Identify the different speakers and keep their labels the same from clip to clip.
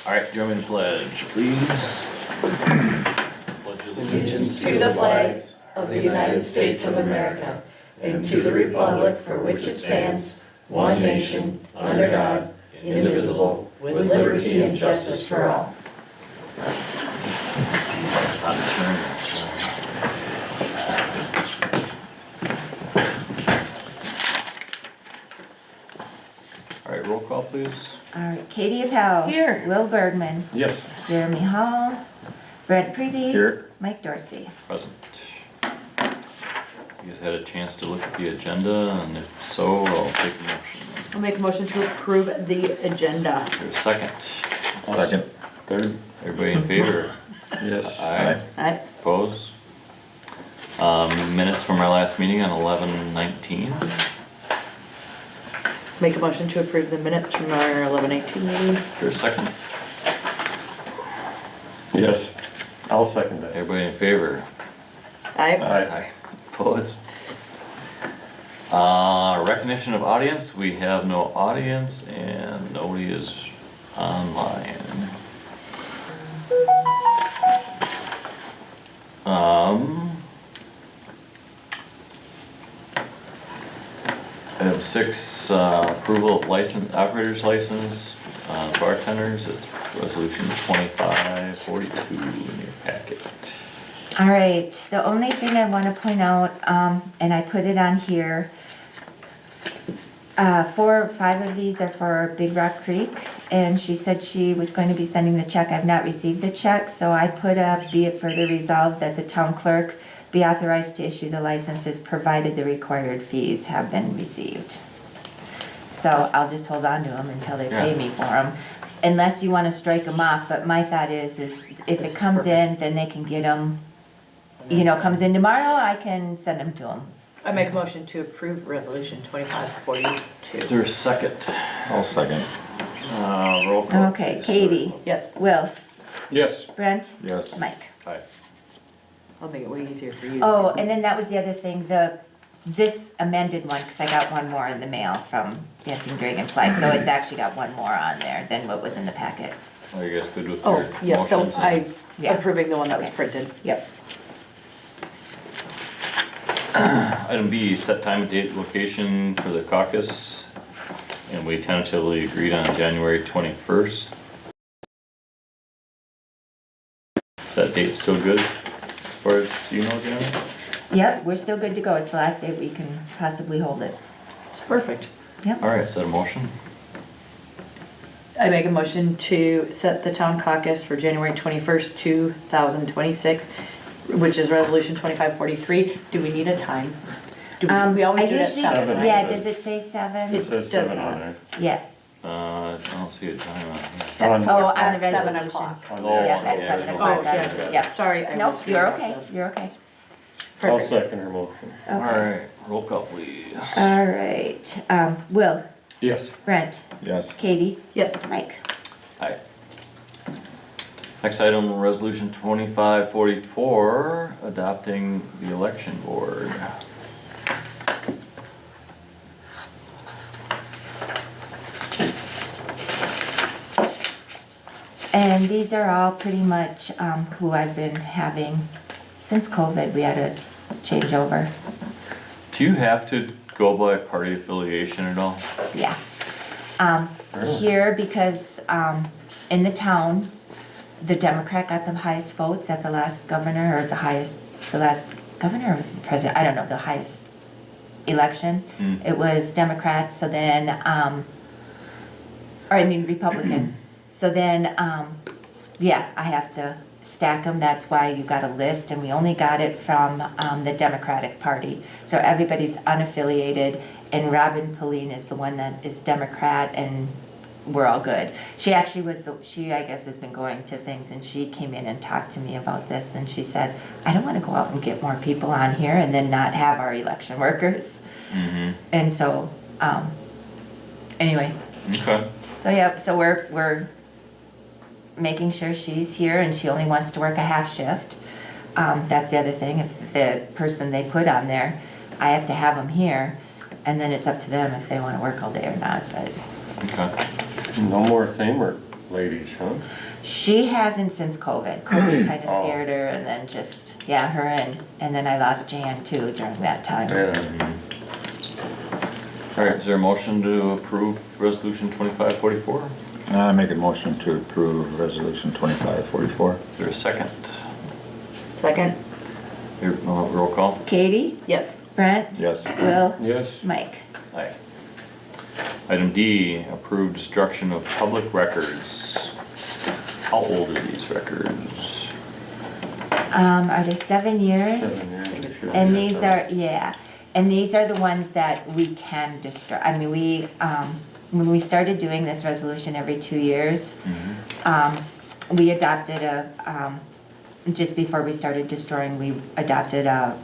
Speaker 1: All right, join me in pledge, please. Pledge
Speaker 2: Allegiance to the flag of the United States of America and to the republic for which it stands, one nation, under God, indivisible, with liberty and justice for all.
Speaker 1: All right, roll call, please.
Speaker 3: All right, Katie Appel.
Speaker 2: Here.
Speaker 3: Will Bergman.
Speaker 1: Yes.
Speaker 3: Jeremy Hall. Brett Creedy.
Speaker 1: Here.
Speaker 3: Mike Dorsey.
Speaker 1: Present. You guys had a chance to look at the agenda, and if so, I'll take a motion.
Speaker 2: I'll make a motion to approve the agenda.
Speaker 1: Is there a second?
Speaker 4: Second.
Speaker 1: Third. Everybody in favor?
Speaker 4: Yes.
Speaker 1: Aye.
Speaker 2: Aye.
Speaker 1: Opposed? Minutes from our last meeting on 11/19.
Speaker 2: Make a motion to approve the minutes from our 11/18 meeting.
Speaker 1: Is there a second?
Speaker 4: Yes. I'll second that.
Speaker 1: Everybody in favor?
Speaker 2: Aye.
Speaker 1: Aye. Opposed? Recognition of audience, we have no audience and nobody is online. Item 6, approval of operator's license, bartenders, it's resolution 2542 in your packet.
Speaker 3: All right, the only thing I want to point out, and I put it on here, 4 or 5 of these are for Big Rock Creek, and she said she was going to be sending the check. I've not received the check, so I put up, be it further resolved that the town clerk be authorized to issue the licenses provided the required fees have been received. So I'll just hold on to them until they pay me for them, unless you want to strike them off. But my thought is if it comes in, then they can get them. You know, comes in tomorrow, I can send them to them.
Speaker 2: I make a motion to approve resolution 2542.
Speaker 1: Is there a second?
Speaker 4: I'll second.
Speaker 1: Roll call.
Speaker 3: Okay,
Speaker 1: please.
Speaker 3: Katie,
Speaker 2: Yes,
Speaker 3: Will,
Speaker 4: Yes.
Speaker 3: Brent,
Speaker 4: Yes.
Speaker 3: Mike.
Speaker 1: Aye.
Speaker 2: I'll make it way easier for you.
Speaker 3: Oh, and then that was the other thing, this amended one, because I got one more in the mail from Dancing Dragonfly, so it's actually got one more on there than what was in the packet.
Speaker 1: Are you guys good with
Speaker 2: Oh,
Speaker 1: your
Speaker 2: yeah,
Speaker 1: motions?
Speaker 3: Yeah.
Speaker 2: approving the one that was
Speaker 3: Okay.
Speaker 2: printed.
Speaker 3: Yep.
Speaker 1: Item B, set time, date, location for the caucus, and we tentatively agreed on January 21st. Is that date still good, as far as you know, Janet?
Speaker 3: Yep, we're still good to go. It's the last day we can possibly hold it.
Speaker 2: It's perfect.
Speaker 3: Yep.
Speaker 1: All right, is that a motion?
Speaker 2: I make a motion to set the town caucus for January 21st, 2026, which is resolution 2543. Do we need a time? We always
Speaker 3: I
Speaker 2: do it at
Speaker 3: usually-
Speaker 2: 7, right?
Speaker 3: Yeah, does it say 7?
Speaker 4: It says
Speaker 2: does
Speaker 4: 7 on
Speaker 2: not.
Speaker 4: there.
Speaker 3: Yeah.
Speaker 1: I don't see a time on here.
Speaker 3: Oh, on the
Speaker 2: At 7
Speaker 3: resolution.
Speaker 2: o'clock.
Speaker 4: On
Speaker 1: Oh,
Speaker 4: there.
Speaker 3: Yeah, at
Speaker 1: okay.
Speaker 3: 7
Speaker 2: Oh,
Speaker 3: o'clock.
Speaker 2: yeah,
Speaker 3: Yep.
Speaker 2: sorry. I
Speaker 3: Nope,
Speaker 2: was
Speaker 3: you're
Speaker 2: reading
Speaker 3: okay,
Speaker 2: about
Speaker 3: you're okay.
Speaker 4: I'll
Speaker 2: Perfect.
Speaker 4: second her motion.
Speaker 1: All
Speaker 3: Okay.
Speaker 1: right, roll call, please.
Speaker 3: All right, Will,
Speaker 4: Yes.
Speaker 3: Brent,
Speaker 4: Yes.
Speaker 3: Katie,
Speaker 2: Yes,
Speaker 3: Mike.
Speaker 1: Aye. Next item, resolution 2544, adopting the election board.
Speaker 3: And these are all pretty much who I've been having since COVID. We had a changeover.
Speaker 1: Do you have to go by party affiliation at all?
Speaker 3: Yeah. Here, because in the town, the Democrat got the highest votes at the last governor, or the last governor, or was it the president? I don't know, the highest election. It was Democrat, so then, Republican. So then, yeah, I have to stack them. That's why you got a list, and we only got it from the Democratic Party. So everybody's unaffiliated, and Robin Pauline is the one that is Democrat, and we're all good. She actually I guess has been going to things, and she came in and talked to me about this, and she said, I don't want to go out and get more people on here and then not have our election workers.
Speaker 1: Mm-hmm.
Speaker 3: And so, anyway,
Speaker 1: Okay.
Speaker 3: so yeah, so we're making sure she's here, and she only wants to work a half shift. That's the other thing. If the person they put on there, I have to have them here, and then it's up to them if they want to work all day or not. But
Speaker 1: Okay.
Speaker 4: No more same work. Ladies, huh?
Speaker 3: She hasn't since COVID. COVID kind of scared her, and then just, yeah, her and then I lost Jan too during that time.
Speaker 4: Yeah.
Speaker 1: All right, is there a motion to approve resolution 2544?
Speaker 4: I make a motion to approve resolution 2544.
Speaker 1: Is there a second?
Speaker 2: Second?
Speaker 1: Here, roll call.
Speaker 3: Katie,
Speaker 2: Yes.
Speaker 3: Brent,
Speaker 4: Yes.
Speaker 3: Will,
Speaker 4: Yes.
Speaker 3: Mike.
Speaker 1: Aye. Item D, approve destruction of public records. How old are these records?
Speaker 3: Are they 7 years?
Speaker 4: 7 years.
Speaker 3: And these are, yeah, and these are the ones that we can destroy. I mean, when we started doing this resolution every 2 years, we adopted just before we started destroying, we adopted a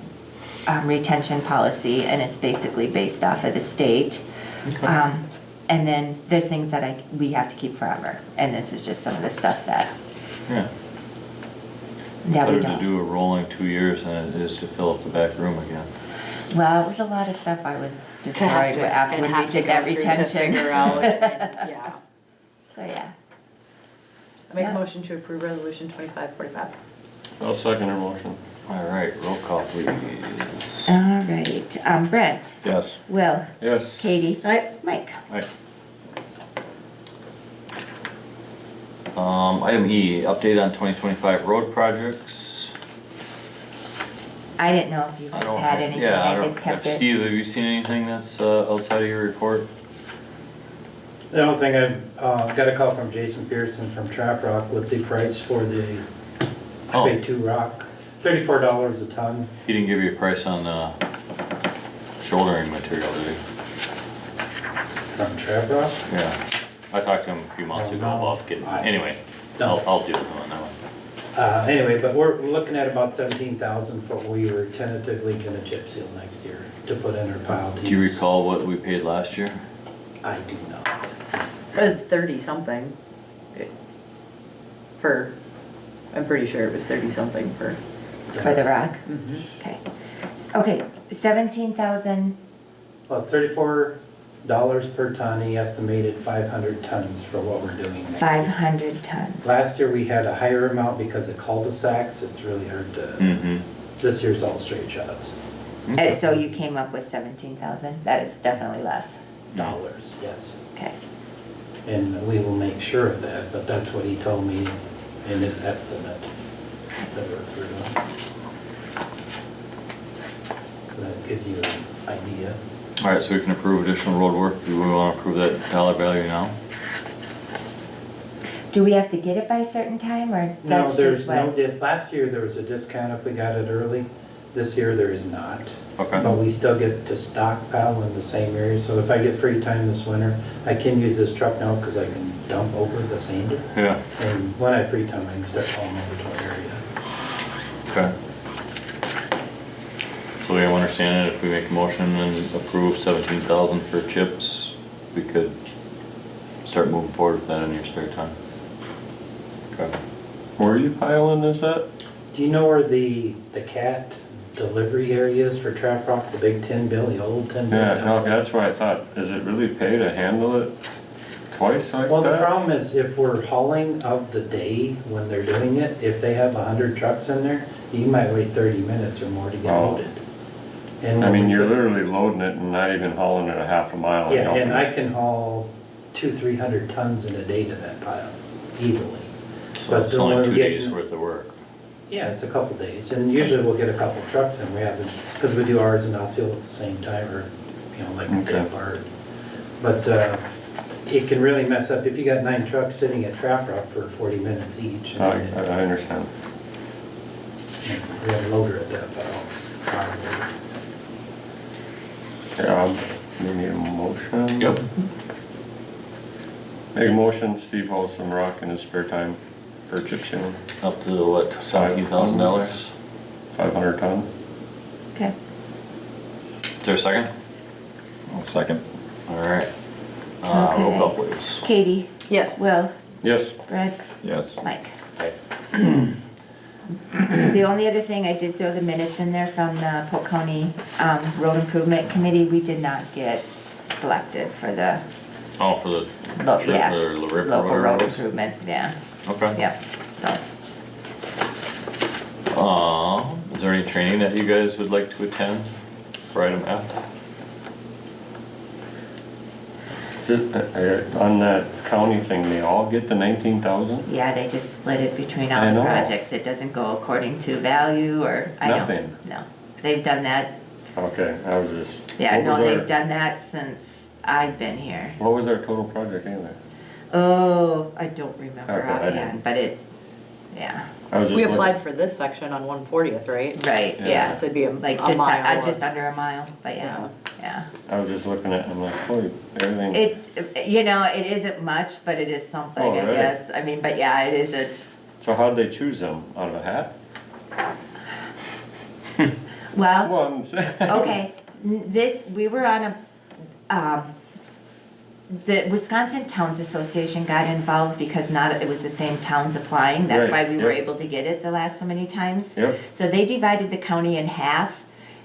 Speaker 3: retention policy, and it's basically based off of the state. And then there's things that we have to keep forever, and this is just some of the stuff that
Speaker 1: Yeah.
Speaker 3: we
Speaker 1: Better to
Speaker 3: don't.
Speaker 1: do a rolling 2 years than it is to fill up the back room again.
Speaker 3: Well, it was a lot of stuff I was destroying after when we did that retention.
Speaker 2: Yeah.
Speaker 3: So, yeah.
Speaker 2: I make
Speaker 3: Yeah.
Speaker 2: a motion to approve resolution 2545.
Speaker 4: I'll second her motion.
Speaker 1: All right, roll call please.
Speaker 3: All right, Brent,
Speaker 4: Yes.
Speaker 3: Will,
Speaker 4: Yes.
Speaker 3: Katie,
Speaker 2: Aye.
Speaker 3: Mike.
Speaker 1: Aye. Item E, update on 2025 road projects.
Speaker 3: I didn't know if you
Speaker 1: I
Speaker 3: guys
Speaker 1: don't
Speaker 3: had
Speaker 1: have-
Speaker 3: anything,
Speaker 1: yeah,
Speaker 3: I
Speaker 1: don't
Speaker 3: just kept
Speaker 1: have-
Speaker 3: it.
Speaker 1: Steve, have you seen anything that's outside of your report?
Speaker 5: The only thing I've got a call from Jason Pearson from Trap Rock with the price for the
Speaker 1: Oh.
Speaker 5: Grade 2 rock, $34 a ton.
Speaker 1: He didn't give you a price on shouldering material, did he?
Speaker 5: From Trap Rock?
Speaker 1: Yeah. I talked to him a few months ago about getting, anyway, I'll deal with him on that one.
Speaker 5: Anyway, but we're looking at about 17,000 for what we were tentatively gonna chip seal next year to put in our pile.
Speaker 1: Do you recall what we paid last year?
Speaker 5: I do not.
Speaker 2: It was 30-something. I'm pretty sure it was 30-something for.
Speaker 3: For the rock?
Speaker 2: Mhm.
Speaker 3: Okay. Okay, 17,000,
Speaker 5: Well, $34 per ton, he estimated 500 tons for what we're doing next year.
Speaker 3: 500 tons.
Speaker 5: Last year, we had a higher amount because of cul-de-sacs, it's really hard to,
Speaker 1: Mm-hmm.
Speaker 5: this year's all straight shots.
Speaker 3: And so you came up with 17,000? That is definitely less.
Speaker 5: Dollars, yes.
Speaker 3: Okay.
Speaker 5: And we will make sure of that, but that's what he told me in his estimate. That's what we're doing. So that gives you an idea.
Speaker 1: All right, so we can approve additional road work. Do we want to approve that dollar value now?
Speaker 3: Do we have to get it by a certain time, or
Speaker 5: No,
Speaker 3: that's
Speaker 5: there's
Speaker 3: just
Speaker 5: no,
Speaker 3: what?
Speaker 5: last year there was a discount if we got it early. This year there is not.
Speaker 1: Okay.
Speaker 5: But we still get to stockpile in the same area, so if I get free time this winter, I can use this truck now because I can dump over the sander.
Speaker 1: Yeah,
Speaker 5: And when I have free time, I can start hauling over to our area.
Speaker 1: okay. So we understand it, if we make a motion and approve 17,000 for chips, we could start moving forward with that in your spare time. Okay.
Speaker 4: Where are you piling this at?
Speaker 5: Do you know where the cat delivery area is for Trap Rock, the big 10 bill, the old 10 bill?
Speaker 4: Yeah, no, that's what I thought. Is it really pay to handle it twice like
Speaker 5: Well, the
Speaker 4: that?
Speaker 5: problem is if we're hauling of the day when they're doing it, if they have 100 trucks in there, you might wait 30 minutes or more to get
Speaker 4: Oh.
Speaker 5: loaded. And
Speaker 4: I
Speaker 5: when
Speaker 4: mean,
Speaker 5: we
Speaker 4: you're
Speaker 5: put-
Speaker 4: literally loading it and not even hauling it a half a mile.
Speaker 5: Yeah, and I
Speaker 4: dumping it.
Speaker 5: can haul 200-300 tons in a day to that pile, easily.
Speaker 1: So
Speaker 5: But
Speaker 1: it's
Speaker 5: then
Speaker 1: only
Speaker 5: when
Speaker 1: 2
Speaker 5: we get-
Speaker 1: days worth of work.
Speaker 5: Yeah, it's a couple days, and usually we'll get a couple trucks in, we have, because we do ours and I'll seal at the same time, or, you know, like a day
Speaker 4: Okay.
Speaker 5: apart. But it can really mess up, if you got 9 trucks sitting at Trap Rock for 40 minutes each. and then
Speaker 4: I understand.
Speaker 5: we have a loader at that pile.
Speaker 4: Yeah, you need a motion?
Speaker 1: Yep.
Speaker 4: Make a motion, Steve hauls some rock in his spare time for chip sealing,
Speaker 1: Up to what, $17,000?
Speaker 4: 500 ton.
Speaker 3: Okay.
Speaker 1: Is there a second?
Speaker 4: I'll second.
Speaker 1: All right. Roll
Speaker 3: Okay.
Speaker 1: call please.
Speaker 3: Katie,
Speaker 2: Yes.
Speaker 3: Will,
Speaker 4: Yes.
Speaker 3: Brent,
Speaker 4: Yes.
Speaker 3: Mike.
Speaker 1: Okay.
Speaker 3: The only other thing, I did throw the minutes in there from the Polk County Road Improvement Committee. We did not get selected for the
Speaker 1: Oh, for the trip
Speaker 3: Yeah,
Speaker 1: or the rip
Speaker 3: local road
Speaker 1: road?
Speaker 3: improvement, yeah,
Speaker 1: Okay.
Speaker 3: yep, so.
Speaker 1: Is there any training that you guys would like to attend for item F?
Speaker 4: On that county thing, they all get the 19,000?
Speaker 3: Yeah, they just split it between all
Speaker 4: I
Speaker 3: the
Speaker 4: know.
Speaker 3: projects. It doesn't go according to value or, I don't.
Speaker 4: Nothing.
Speaker 3: No, they've done that,
Speaker 4: Okay, I was just.
Speaker 3: yeah,
Speaker 4: what
Speaker 3: no,
Speaker 4: was our-
Speaker 3: they've done that since I've been here.
Speaker 4: What was our total project anyway?
Speaker 3: Oh, I don't remember
Speaker 4: Okay, I didn't.
Speaker 3: offhand, but it, yeah,
Speaker 4: I was just
Speaker 2: We
Speaker 4: looking-
Speaker 2: applied for this section on 140th, right?
Speaker 3: right,
Speaker 4: Yeah.
Speaker 3: yeah.
Speaker 2: So it'd be a
Speaker 3: Like
Speaker 2: a
Speaker 3: just,
Speaker 2: mile.
Speaker 3: just under a mile, but yeah, yeah.
Speaker 4: I was just looking at, it, I'm like, holy, everything.
Speaker 3: It, you know, it isn't much, but it is something,
Speaker 4: Oh,
Speaker 3: I
Speaker 4: really?
Speaker 3: guess. I mean, but yeah, it isn't.
Speaker 4: So how'd they choose them? Out of a hat?
Speaker 3: Well,
Speaker 4: Well, I'm saying.
Speaker 3: okay, this, we were on the Wisconsin Towns Association got involved because not, it was the same towns applying. That's why
Speaker 4: Right,
Speaker 3: we were
Speaker 4: yep.
Speaker 3: able to get it the last so many times.
Speaker 4: Yep.
Speaker 3: So they divided the county in half,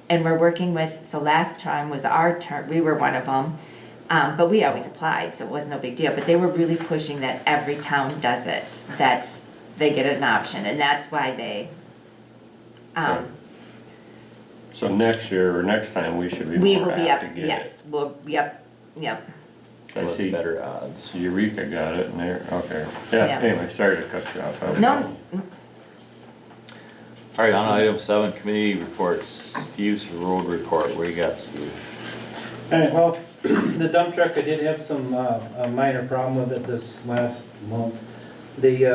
Speaker 3: and we're working with, so last time was our turn, we were one of them. But we always applied, so it was no big deal, but they were really pushing that every town does it. That's, they get an option, and that's why they,
Speaker 4: Okay. So next year or next time, we should be
Speaker 3: we
Speaker 4: more
Speaker 3: will be
Speaker 4: apt
Speaker 3: up,
Speaker 4: to get it.
Speaker 3: yes, we'll, yep, yep.
Speaker 4: I
Speaker 1: With
Speaker 4: see
Speaker 1: better odds.
Speaker 4: Eureka got it and there, okay.
Speaker 3: Yeah.
Speaker 4: Yeah, anyway, sorry to cut you off. I was-
Speaker 3: No,
Speaker 1: All right, on item 7, committee reports, Steve's road report, what do you got, Steve?
Speaker 5: All right, well, the dump truck, I did have some, a minor problem with it this last month. The,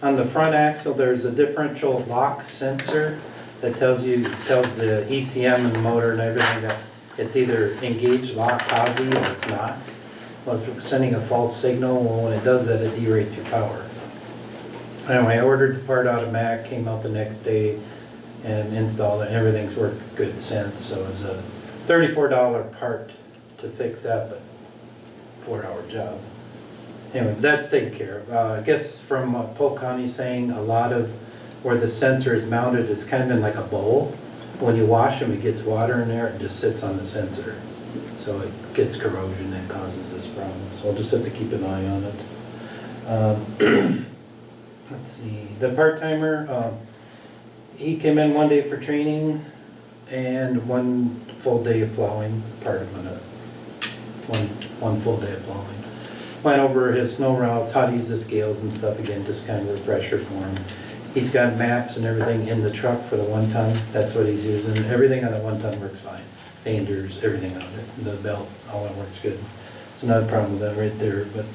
Speaker 5: on the front axle, there's a differential lock sensor that tells the ECM and the motor and everything that it's either engaged, lock, posi, or it's not. Well, it's sending a false signal, well, when it does that, it derates your power. Anyway, I ordered the part out of Mac, came out the next day and installed it, everything's worked good since, so it was a $34 part to fix that, but 4-hour job. Anyway, that's taken care of. I guess from Polk County saying a lot of where the sensor is mounted, it's kind of in like a bowl. When you wash them, it gets water in there, it just sits on the sensor. So it gets corrosion and causes this problem. So I'll just have to keep an eye on it. Let's see, the part-timer, he came in one day for training and one full day of plowing, part of it. One full day of plowing. Went over his snow routes, how to use the scales and stuff again, just kind of a refresher for him. He's got maps and everything in the truck for the 1 ton, that's what he's using. Everything on the 1 ton works fine. Sanders, everything on it, the belt, all that works good. So not a problem with that right there, but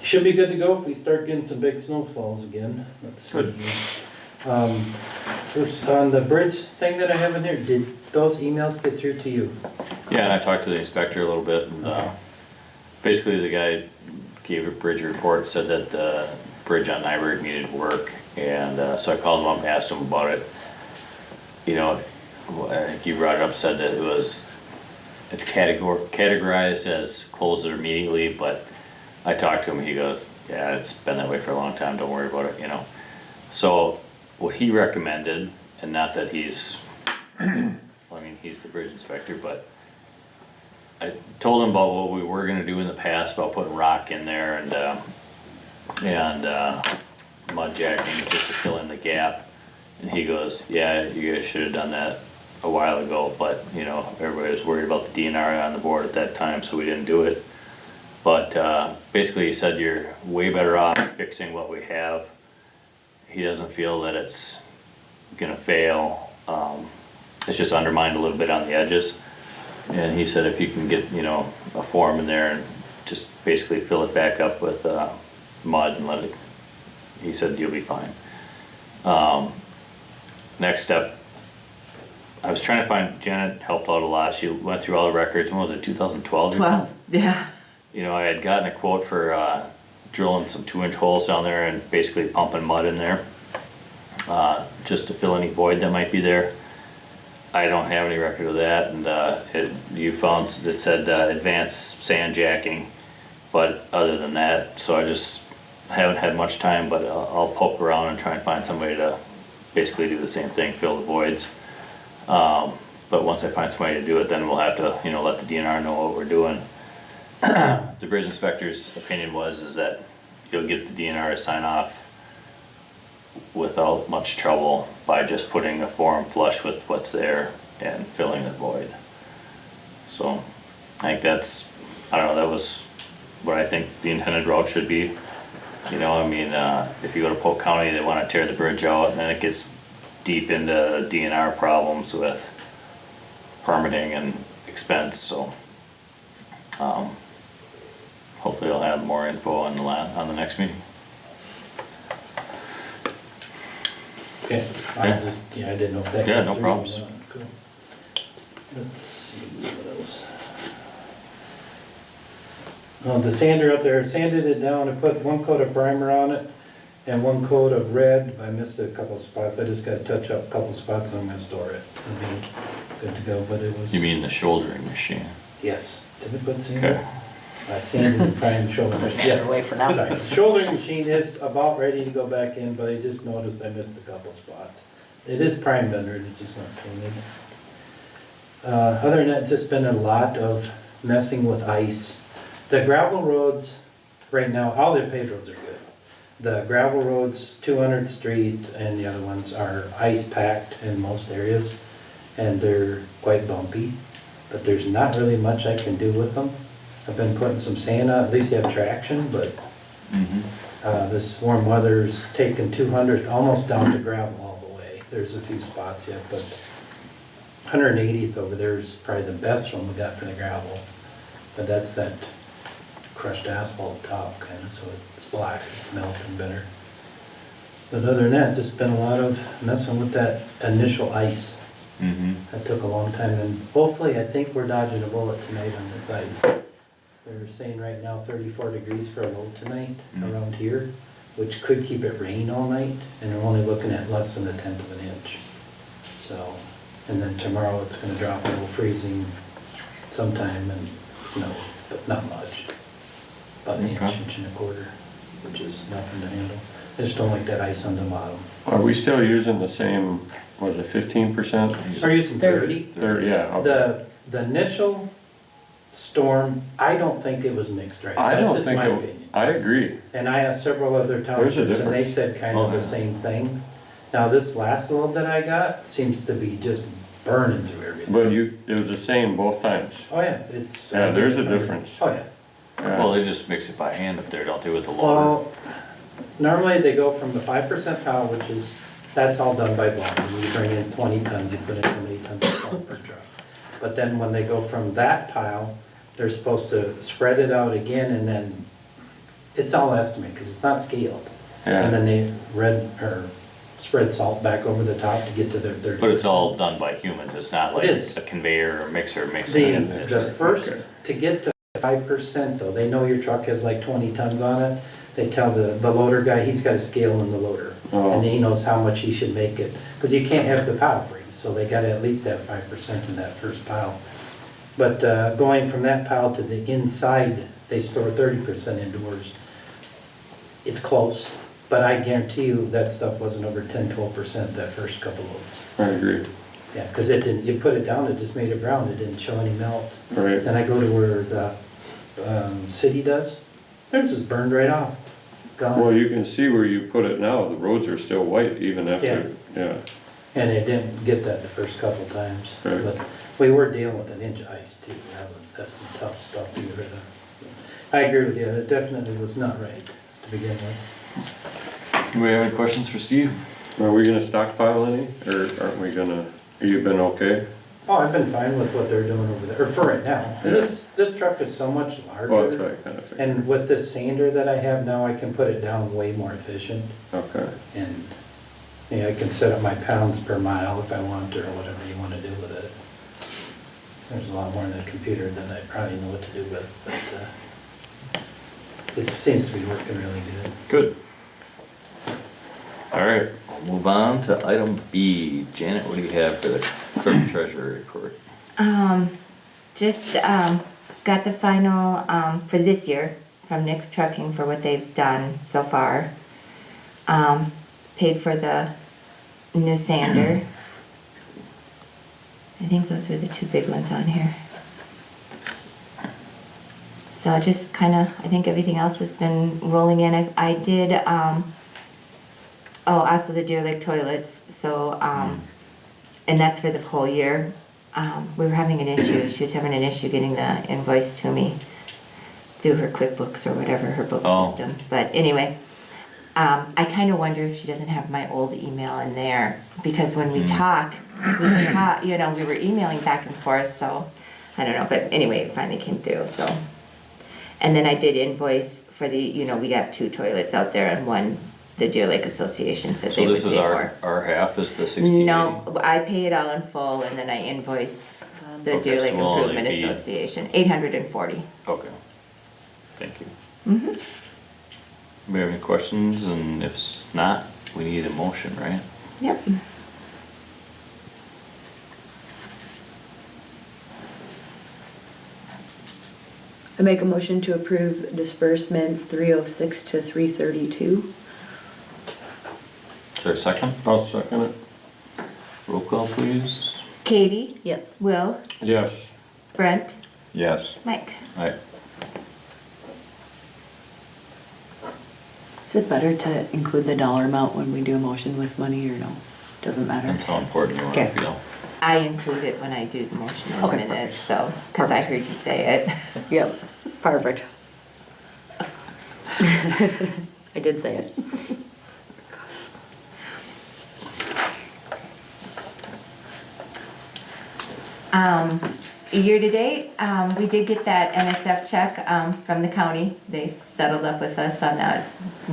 Speaker 5: should be good to go if we start getting some big snowfalls again. Let's see.
Speaker 1: Good.
Speaker 5: First, on the bridge thing that I have in here, did those emails get through to you?
Speaker 1: Yeah, and I talked to the inspector a little bit, and basically the guy gave a bridge report, said that the bridge on Nyberg needed work, and so I called him up and asked him about it. You know, I think you brought it up, said that it's categorized as closed immediately, but I talked to him, he goes, yeah, it's been that way for a long time, don't worry about it, you know. So what he recommended, and not that he's, I mean, he's the bridge inspector, but I told him about what we were gonna do in the past, about putting rock in there and mud jacking just to fill in the gap. And he goes, yeah, you guys should have done that a while ago, but you know, everybody was worried about the DNR on the board at that time, so we didn't do it. But basically he said you're way better off fixing what we have. He doesn't feel that it's gonna fail. It's just undermined a little bit on the edges. And he said if you can get, you know, a form in there and just basically fill it back up with mud and let it, he said you'll be fine. Next step, I was trying to find, Janet helped out a lot. She went through all the records. When was it, 2012?
Speaker 3: 12, yeah.
Speaker 1: You know, I had gotten a quote for drilling some 2-inch holes down there and basically pumping mud in there, just to fill any void that might be there. I don't have any record of that, and you found that said advanced sand jacking, but other than that, so I just haven't had much time, but I'll poke around and try and find somebody to basically do the same thing, fill the voids. But once I find somebody to do it, then we'll have to, you know, let the DNR know what we're doing. the bridge inspector's opinion is that you'll get the DNR to sign off without much trouble by just putting a form flush with what's there and filling the void. So I think that's, I don't know, that was what I think the intended route should be. You know, I mean, if you go to Polk County, they wanna tear the bridge out, and then it gets deep into DNR problems with permitting and expense, so. Hopefully I'll have more info on the next meeting.
Speaker 5: Okay, I just, yeah, I didn't know if that.
Speaker 1: Yeah,
Speaker 5: went
Speaker 1: no
Speaker 5: through or
Speaker 1: problems.
Speaker 5: not. Cool. Let's see, what else? The sander up there, sanded it down, I put one coat of primer on it and one coat of red. I missed a couple spots, I just gotta touch up a couple spots and I'm gonna store it. It'll be good to go, but it was.
Speaker 1: You mean the shouldering machine?
Speaker 5: Yes, did we put sander?
Speaker 1: Okay.
Speaker 5: Sanded and primed shoulder.
Speaker 2: Stand away for now.
Speaker 5: Sorry, shouldering machine is about ready to go back in, but I just noticed I missed a couple spots. It is primed under it, it's just not painted. Other than that, it's just been a lot of messing with ice. The gravel roads, right now, all the paved roads are good. The gravel roads, 200th Street and the other ones are ice packed in most areas, and they're quite bumpy, but there's not really much I can do with them. I've been putting some sand on, at least you have traction, but this warm weather's taken 200th almost down to gravel all the way. There's a few spots yet, but 180th over there is probably the best one we got for the gravel. But that's that crushed asphalt top kind of, so it's black, it's melting better. But other than that, just been a lot of messing with that initial ice. That took a long time, and hopefully, I think we're dodging a bullet tonight on this ice. They're saying right now 34 degrees for a low tonight around here, which could keep it rain all night, and we're only looking at less than 1/10 of an inch. So, and then tomorrow it's gonna drop a little freezing sometime and snow, but not much. About an
Speaker 1: Okay.
Speaker 5: inch and a quarter, which is nothing to handle. I just don't like that ice on the bottom.
Speaker 4: Are we still using the same, was it 15%?
Speaker 5: We're using 30.
Speaker 4: 30, yeah. Okay.
Speaker 5: The initial storm, I don't think it was mixed right.
Speaker 4: I
Speaker 5: That's
Speaker 4: don't
Speaker 5: just
Speaker 4: think
Speaker 5: my
Speaker 4: it,
Speaker 5: opinion.
Speaker 4: I agree.
Speaker 5: And I asked several other townships and they
Speaker 4: difference.
Speaker 5: said kind
Speaker 1: Oh,
Speaker 5: of
Speaker 1: yeah.
Speaker 5: the same thing. Now this last load that I got seems to be just burning through everything.
Speaker 4: But it was the same both times.
Speaker 5: Oh yeah, it's.
Speaker 4: Yeah, there's a difference.
Speaker 5: Oh yeah.
Speaker 1: Well, they just mix it by hand up there, don't they, with the loader?
Speaker 5: Well, normally they go from the 5% pile, which is, that's all done by volume. You bring in 20 tons, you put in so many tons of salt per truck. But then when they go from that pile, they're supposed to spread it out again, and then, it's all estimate, because it's not scaled.
Speaker 4: Yeah.
Speaker 5: And then they spread salt back over the top to get to their 30%.
Speaker 1: But it's all done by humans, it's not like
Speaker 5: It is.
Speaker 1: a conveyor or mixer mixing it.
Speaker 5: The first, to get to 5% though, they know your truck has like 20 tons on it. They tell the loader guy, he's got a scale in the loader.
Speaker 4: Oh.
Speaker 5: And he knows how much he should make it. Because you can't have the pile freeze, so they gotta at least have 5% in that first pile. But going from that pile to the inside, they store 30% indoors. It's close, but I guarantee you that stuff wasn't over 10-12% that first couple loads.
Speaker 4: I agree.
Speaker 5: Yeah, because it didn't, you put it down, it just made it brown, it didn't show any melt.
Speaker 4: Right.
Speaker 5: Then I go to where the city does, theirs is burned right off,
Speaker 4: Well,
Speaker 5: gone.
Speaker 4: you can see where you put it now, the roads are still white even after, yeah.
Speaker 5: And it didn't get that the first couple times.
Speaker 4: Right.
Speaker 5: But we were dealing with an inch of ice too, that's some tough stuff to get rid of. I agree with you, it definitely was not right to begin with.
Speaker 1: Do we have any questions for Steve?
Speaker 4: Are we gonna stockpile any, or aren't we gonna, you been okay?
Speaker 5: Oh, I've been fine with what they're doing over there, or for right now.
Speaker 4: Yeah.
Speaker 5: This truck is so much
Speaker 4: Well, that's
Speaker 5: larger.
Speaker 4: what I kind of figured.
Speaker 5: And with this sander that I have now, I can put it down way more efficient.
Speaker 4: Okay,
Speaker 5: And, yeah, I can set up my pounds per mile if I want, or whatever you want to do with it. There's a lot more in the computer than I probably know what to do with, but it seems to be working really good.
Speaker 1: Good. All right, we'll move on to item B. Janet, what do you have for the clerk treasurer report?
Speaker 3: Just, got the final, for this year from Nick's Trucking for what they've done so far. Paid for the new sander. I think those are the two big ones on here. So just kind of, I think everything else has been rolling in. I did, also the Deer Lake toilets, so, and that's for the whole year. We were having an issue, she was having an issue getting the invoice to me through her QuickBooks or whatever, her book system. But anyway, I kind of wonder if she doesn't have my old email in there, because when we talk, we were emailing back and forth, so, I don't know, but anyway, it finally came through, so. And then I did invoice for the, we have 2 toilets out there, and one, the Deer Lake Association said
Speaker 1: So
Speaker 3: they would
Speaker 1: this
Speaker 3: pay
Speaker 1: is
Speaker 3: for.
Speaker 1: our half is the 1680?
Speaker 3: No, I pay it all in full, and then I invoice the
Speaker 1: Okay,
Speaker 3: Deer Lake
Speaker 1: so we'll only
Speaker 3: Improvement
Speaker 1: be-
Speaker 3: Association, $840.
Speaker 1: Okay, thank you.
Speaker 3: Mhm.
Speaker 1: We have any questions, and if not, we need a motion, right?
Speaker 3: Yep.
Speaker 2: I make a motion to approve disbursements 306 to 332.
Speaker 1: Is there a second?
Speaker 4: I'll second it.
Speaker 1: Roll call, please.
Speaker 3: Katie,
Speaker 2: Yes.
Speaker 3: Will,
Speaker 4: Yes.
Speaker 3: Brent,
Speaker 4: Yes.
Speaker 3: Mike.
Speaker 1: Aye.
Speaker 6: Is it better to include the dollar amount when we do a motion with money or no? Doesn't matter?
Speaker 1: That's how important you want to
Speaker 6: Okay.
Speaker 1: feel.
Speaker 3: I include it when I do the motion in a
Speaker 6: Okay,
Speaker 3: minute, so, because I heard you say it.
Speaker 6: Yep, perfect. I did say it.
Speaker 3: Year to date, we did get that NSF check from the county. They settled up with us on that.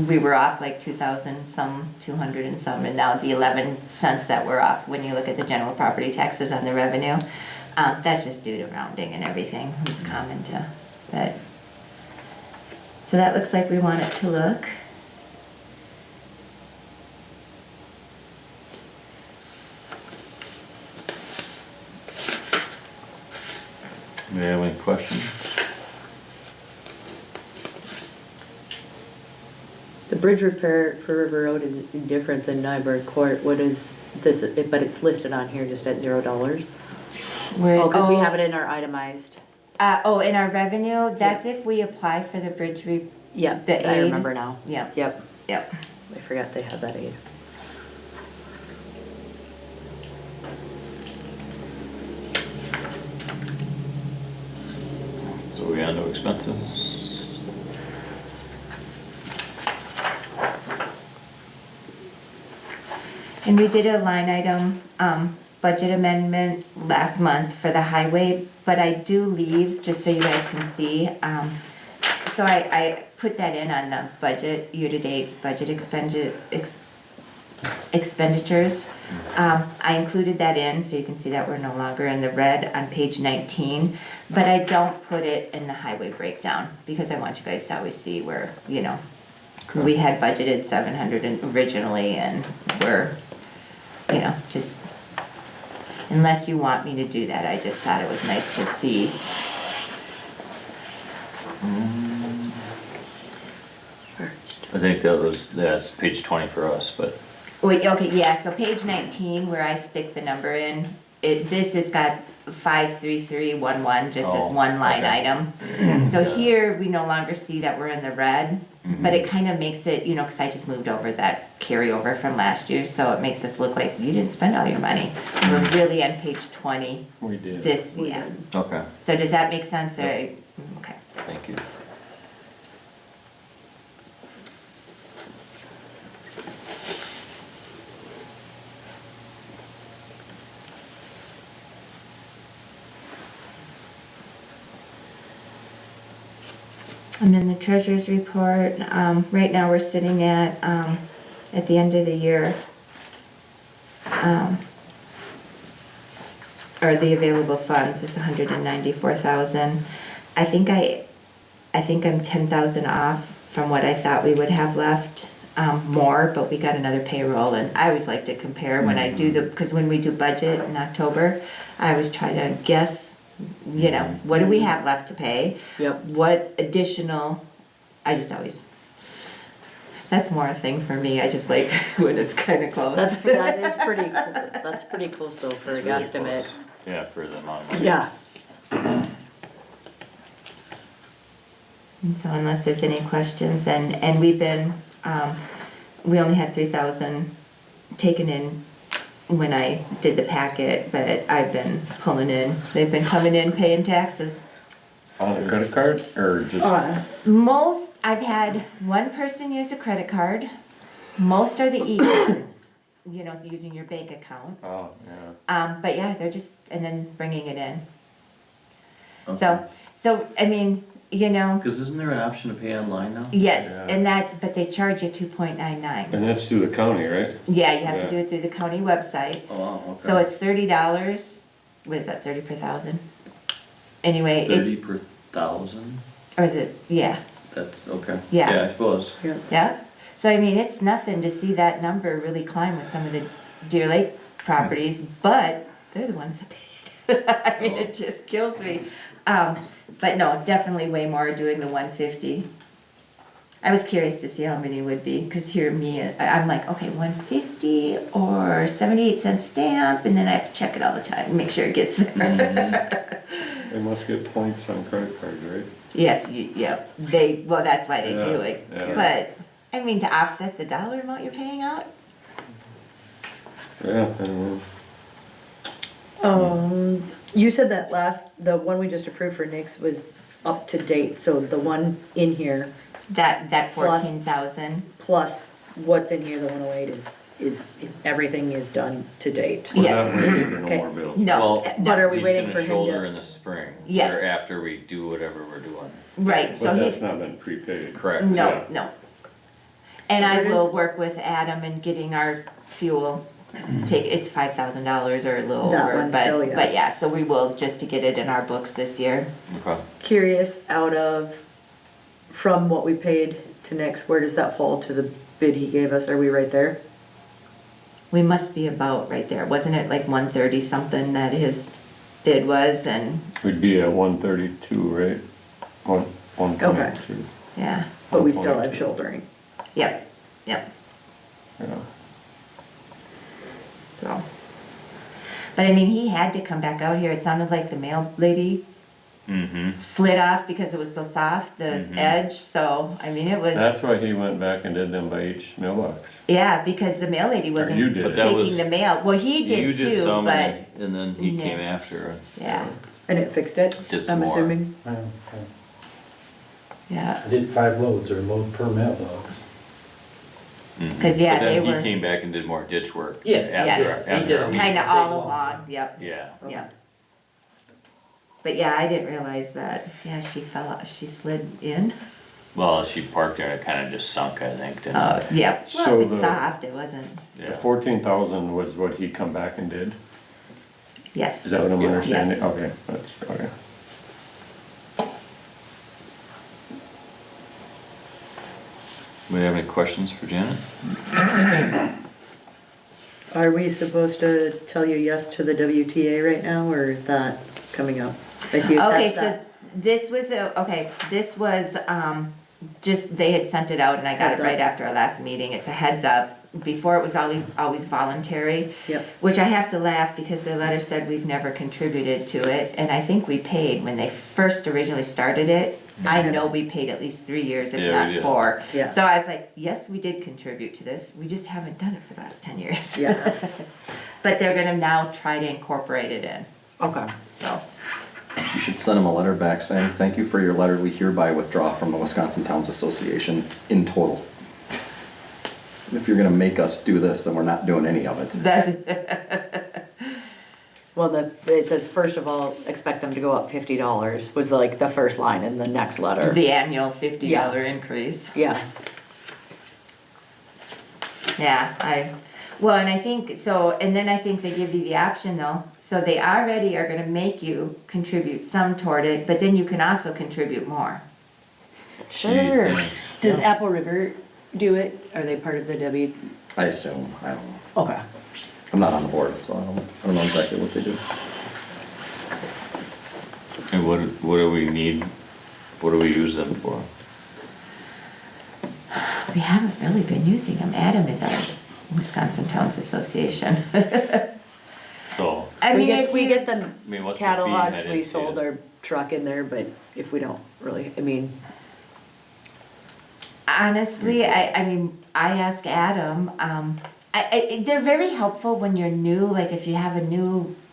Speaker 3: We were off like 2,000 some, 200 and some, and now the 11 cents that we're off when you look at the general property taxes on the revenue. That's just due to rounding and everything. It's common to that. So that looks like we want it to look.
Speaker 1: Do we have any questions?
Speaker 6: The bridge repair for River Road is different than Nyberg Court. What is this, but it's listed on here just at $0?
Speaker 3: Where-
Speaker 6: Oh, because we have it in our itemized.
Speaker 3: in our revenue, that's if we apply for the bridge
Speaker 6: Yep,
Speaker 3: The
Speaker 6: I
Speaker 3: aid?
Speaker 6: remember now.
Speaker 3: Yep.
Speaker 6: Yep,
Speaker 3: Yep.
Speaker 6: I forgot they had that aid.
Speaker 1: So we on to expenses?
Speaker 3: And we did a line item, budget amendment last month for the highway, but I do leave, just so you guys can see, so I put that in on the budget, year-to-date budget expenditures. I included that in, so you can see that we're no longer in the red on page 19, but I don't put it in the highway breakdown, because I want you guys to always see where, we had budgeted 700 originally, and we're, just, unless you want me to do that, I just thought it was nice to see.
Speaker 1: I think that's page 20 for us, but
Speaker 3: Wait, okay, yeah, so page 19, where I stick the number in, this has got 53311, just as
Speaker 1: Oh,
Speaker 3: one line
Speaker 1: okay.
Speaker 3: item. So here, we no longer see that we're in the red, but it kind of makes it, because I just moved over that carryover from last year, so it makes us look like you didn't spend all your money. We're really on page 20,
Speaker 4: We did.
Speaker 3: this, yeah.
Speaker 1: okay,
Speaker 3: So does that make sense, or, okay.
Speaker 1: thank you.
Speaker 3: And then the treasurer's report, right now we're sitting at the end of the year, or the available funds is 194,000. I think I'm 10,000 off from what I thought we would have left, more, but we got another payroll, and I always like to compare when I do because when we do budget in October, I always try to guess, what do we have left to pay?
Speaker 6: Yep.
Speaker 3: What additional, that's more a thing for me, I just like when it's kind of close.
Speaker 6: That's pretty close though for a
Speaker 1: It's really
Speaker 6: guesstimate.
Speaker 1: close. Yeah, for the amount of money.
Speaker 6: Yeah.
Speaker 3: And so unless there's any questions, and we've been, we only had 3,000 taken in when I did the packet, but I've been pulling in, they've been coming in paying taxes.
Speaker 4: On a credit card or just?
Speaker 3: Most, I've had one person use a credit card. Most are the e-cards, you know, using your bank account.
Speaker 4: Oh, yeah.
Speaker 3: But yeah, they're just, and then bringing it in. So, I mean, you know,
Speaker 1: Cause isn't there an option to pay online now?
Speaker 3: yes,
Speaker 4: Yeah.
Speaker 3: and that's, but they charge you 2.99.
Speaker 4: And that's through the county, right?
Speaker 3: Yeah, you have to
Speaker 4: Yeah.
Speaker 3: do it through the county website.
Speaker 1: Oh, wow, okay.
Speaker 3: So it's $30, what is that, 30 per thousand? Anyway,
Speaker 1: 30 per thousand?
Speaker 3: or is it, yeah,
Speaker 1: That's, okay.
Speaker 3: Yeah.
Speaker 1: Yeah, I suppose.
Speaker 3: yeah. So I mean, it's nothing to see that number really climb with some of the Deer Lake properties, but they're the ones that paid. I mean, it just kills me. But no, definitely way more doing the 150. I was curious to see how many would be, because here I'm like, okay, 150 or 78-cent stamp, and then I have to check it all the time and make sure it gets there.
Speaker 4: They must get points on credit cards, right?
Speaker 3: Yes, yeah, well, that's why they do
Speaker 4: Yeah,
Speaker 3: it.
Speaker 4: yeah.
Speaker 3: But, I mean, to offset the dollar amount you're paying out,
Speaker 4: Yeah, and
Speaker 6: You said that the one we just approved for Nick's was up to date, so the one in here
Speaker 3: that
Speaker 6: Plus-
Speaker 3: 14,000.
Speaker 6: plus what's in here, the 108 is, everything is done to date.
Speaker 4: we're
Speaker 3: Yes.
Speaker 4: not waiting for no
Speaker 6: Okay.
Speaker 4: more bills.
Speaker 3: No,
Speaker 1: Well,
Speaker 6: But are we
Speaker 1: he's
Speaker 6: waiting
Speaker 1: gonna
Speaker 6: for him
Speaker 1: shoulder
Speaker 6: to?
Speaker 1: in the spring.
Speaker 3: Yes.
Speaker 1: Or after we do whatever we're doing.
Speaker 3: right, so
Speaker 4: But
Speaker 3: he's,
Speaker 4: that's not been prepaid.
Speaker 1: Correct.
Speaker 3: no,
Speaker 4: yeah.
Speaker 3: no. And I
Speaker 6: Where
Speaker 3: will
Speaker 6: does-
Speaker 3: work with Adam in getting our fuel, it's $5,000 or a little
Speaker 6: That
Speaker 3: over,
Speaker 6: one still, yeah.
Speaker 3: but yeah, so we will, just to get it in our books this year.
Speaker 1: Okay.
Speaker 6: Curious, from what we paid to Nick's, where does that fall to the bid he gave us? Are we right there?
Speaker 3: We must be about right there, wasn't it like 130 something that his bid was, and,
Speaker 4: We'd be at 132, right? 122.
Speaker 3: yeah,
Speaker 6: But we still have shouldering.
Speaker 3: yep,
Speaker 4: Yeah.
Speaker 3: so. But I mean, he had to come back out here, it sounded like the mail lady
Speaker 1: Mm-hmm.
Speaker 3: slid off because it was so soft, the edge, so, I mean, it was,
Speaker 4: That's why he went back and did them by each mailbox.
Speaker 3: yeah, because the mail lady wasn't
Speaker 4: you did
Speaker 1: But
Speaker 4: it.
Speaker 1: that was-
Speaker 3: taking the mail, well, he
Speaker 1: You
Speaker 3: did
Speaker 1: did
Speaker 3: too,
Speaker 1: some
Speaker 3: but,
Speaker 1: and then he
Speaker 3: Yeah.
Speaker 1: came after.
Speaker 3: yeah,
Speaker 6: And it fixed it,
Speaker 1: Did some
Speaker 6: I'm
Speaker 1: more.
Speaker 6: assuming?
Speaker 3: yeah,
Speaker 5: I did 5 loads or a load per mailbox.
Speaker 3: cause yeah,
Speaker 1: But
Speaker 3: they
Speaker 1: then
Speaker 3: were,
Speaker 1: he came back and did more ditch work.
Speaker 5: Yes,
Speaker 1: after-
Speaker 3: yes,
Speaker 5: he
Speaker 1: after
Speaker 5: did.
Speaker 1: our meeting.
Speaker 3: kinda
Speaker 5: Big
Speaker 3: all
Speaker 5: one.
Speaker 3: along, yep,
Speaker 1: Yeah.
Speaker 3: yep. But yeah, I didn't realize that, yeah, she slid in,
Speaker 1: Well, she parked there and it kinda just sunk, I think, didn't
Speaker 3: oh,
Speaker 1: it?
Speaker 3: yep, well,
Speaker 4: So
Speaker 3: if it's
Speaker 4: the-
Speaker 3: soft, it wasn't,
Speaker 4: The
Speaker 1: Yeah.
Speaker 4: 14,000 was what he come back and did?
Speaker 3: yes.
Speaker 4: Is that what I'm
Speaker 1: Yeah.
Speaker 4: understanding?
Speaker 3: Yes.
Speaker 4: Okay, that's, okay.
Speaker 1: We have any questions for Janet?
Speaker 6: Are we supposed to tell you yes to the WTA right now, or is that coming up? I see you
Speaker 3: Okay,
Speaker 6: passed
Speaker 3: so
Speaker 6: that.
Speaker 3: this was, just, they had sent it out and I got
Speaker 6: Heads
Speaker 3: it
Speaker 6: up.
Speaker 3: right after our last meeting, it's a heads up. Before it was always voluntary.
Speaker 6: Yep.
Speaker 3: Which I have to laugh because the letter said we've never contributed to it, and I think we paid when they first originally started it. I know we paid at least 3 years, if
Speaker 1: Yeah, we
Speaker 3: not
Speaker 1: did.
Speaker 3: 4.
Speaker 6: Yeah.
Speaker 3: So I was like, yes, we did contribute to this, we just haven't done it for the last 10 years.
Speaker 6: Yeah.
Speaker 3: But they're gonna now try to incorporate it in,
Speaker 6: Okay.
Speaker 3: so.
Speaker 7: You should send them a letter back saying, thank you for your letter, we hereby withdraw from the Wisconsin Towns Association in total. If you're gonna make us do this, then we're not doing any of it.
Speaker 3: That,
Speaker 6: Well, it says, first of all, expect them to go up $50, was like the first line in the next letter.
Speaker 3: the annual $50 increase.
Speaker 6: Yeah,
Speaker 3: Yeah, well, and I think, so, and then I think they give you the option though, so they already are gonna make you contribute some toward it, but then you can also contribute more.
Speaker 6: sure.
Speaker 1: Gee, thanks.
Speaker 6: Does Apple River do it? Are they part of the W?
Speaker 7: I assume, I don't know.
Speaker 6: Okay.
Speaker 7: I'm not on the board, so I don't know exactly what they do.
Speaker 1: And what do we need, what do we use them for?
Speaker 3: We haven't really been using them, Adam is our Wisconsin Towns Association.
Speaker 1: So,
Speaker 3: I mean,
Speaker 6: If
Speaker 3: if
Speaker 6: we
Speaker 3: you,
Speaker 6: get them
Speaker 1: I mean, what's the fee?
Speaker 6: catalogs,
Speaker 1: I
Speaker 6: we
Speaker 1: didn't see
Speaker 6: sold
Speaker 1: it.
Speaker 6: our truck in there, but if we don't really, I mean,
Speaker 3: Honestly, I mean, I ask Adam, they're very helpful when you're new, like if you have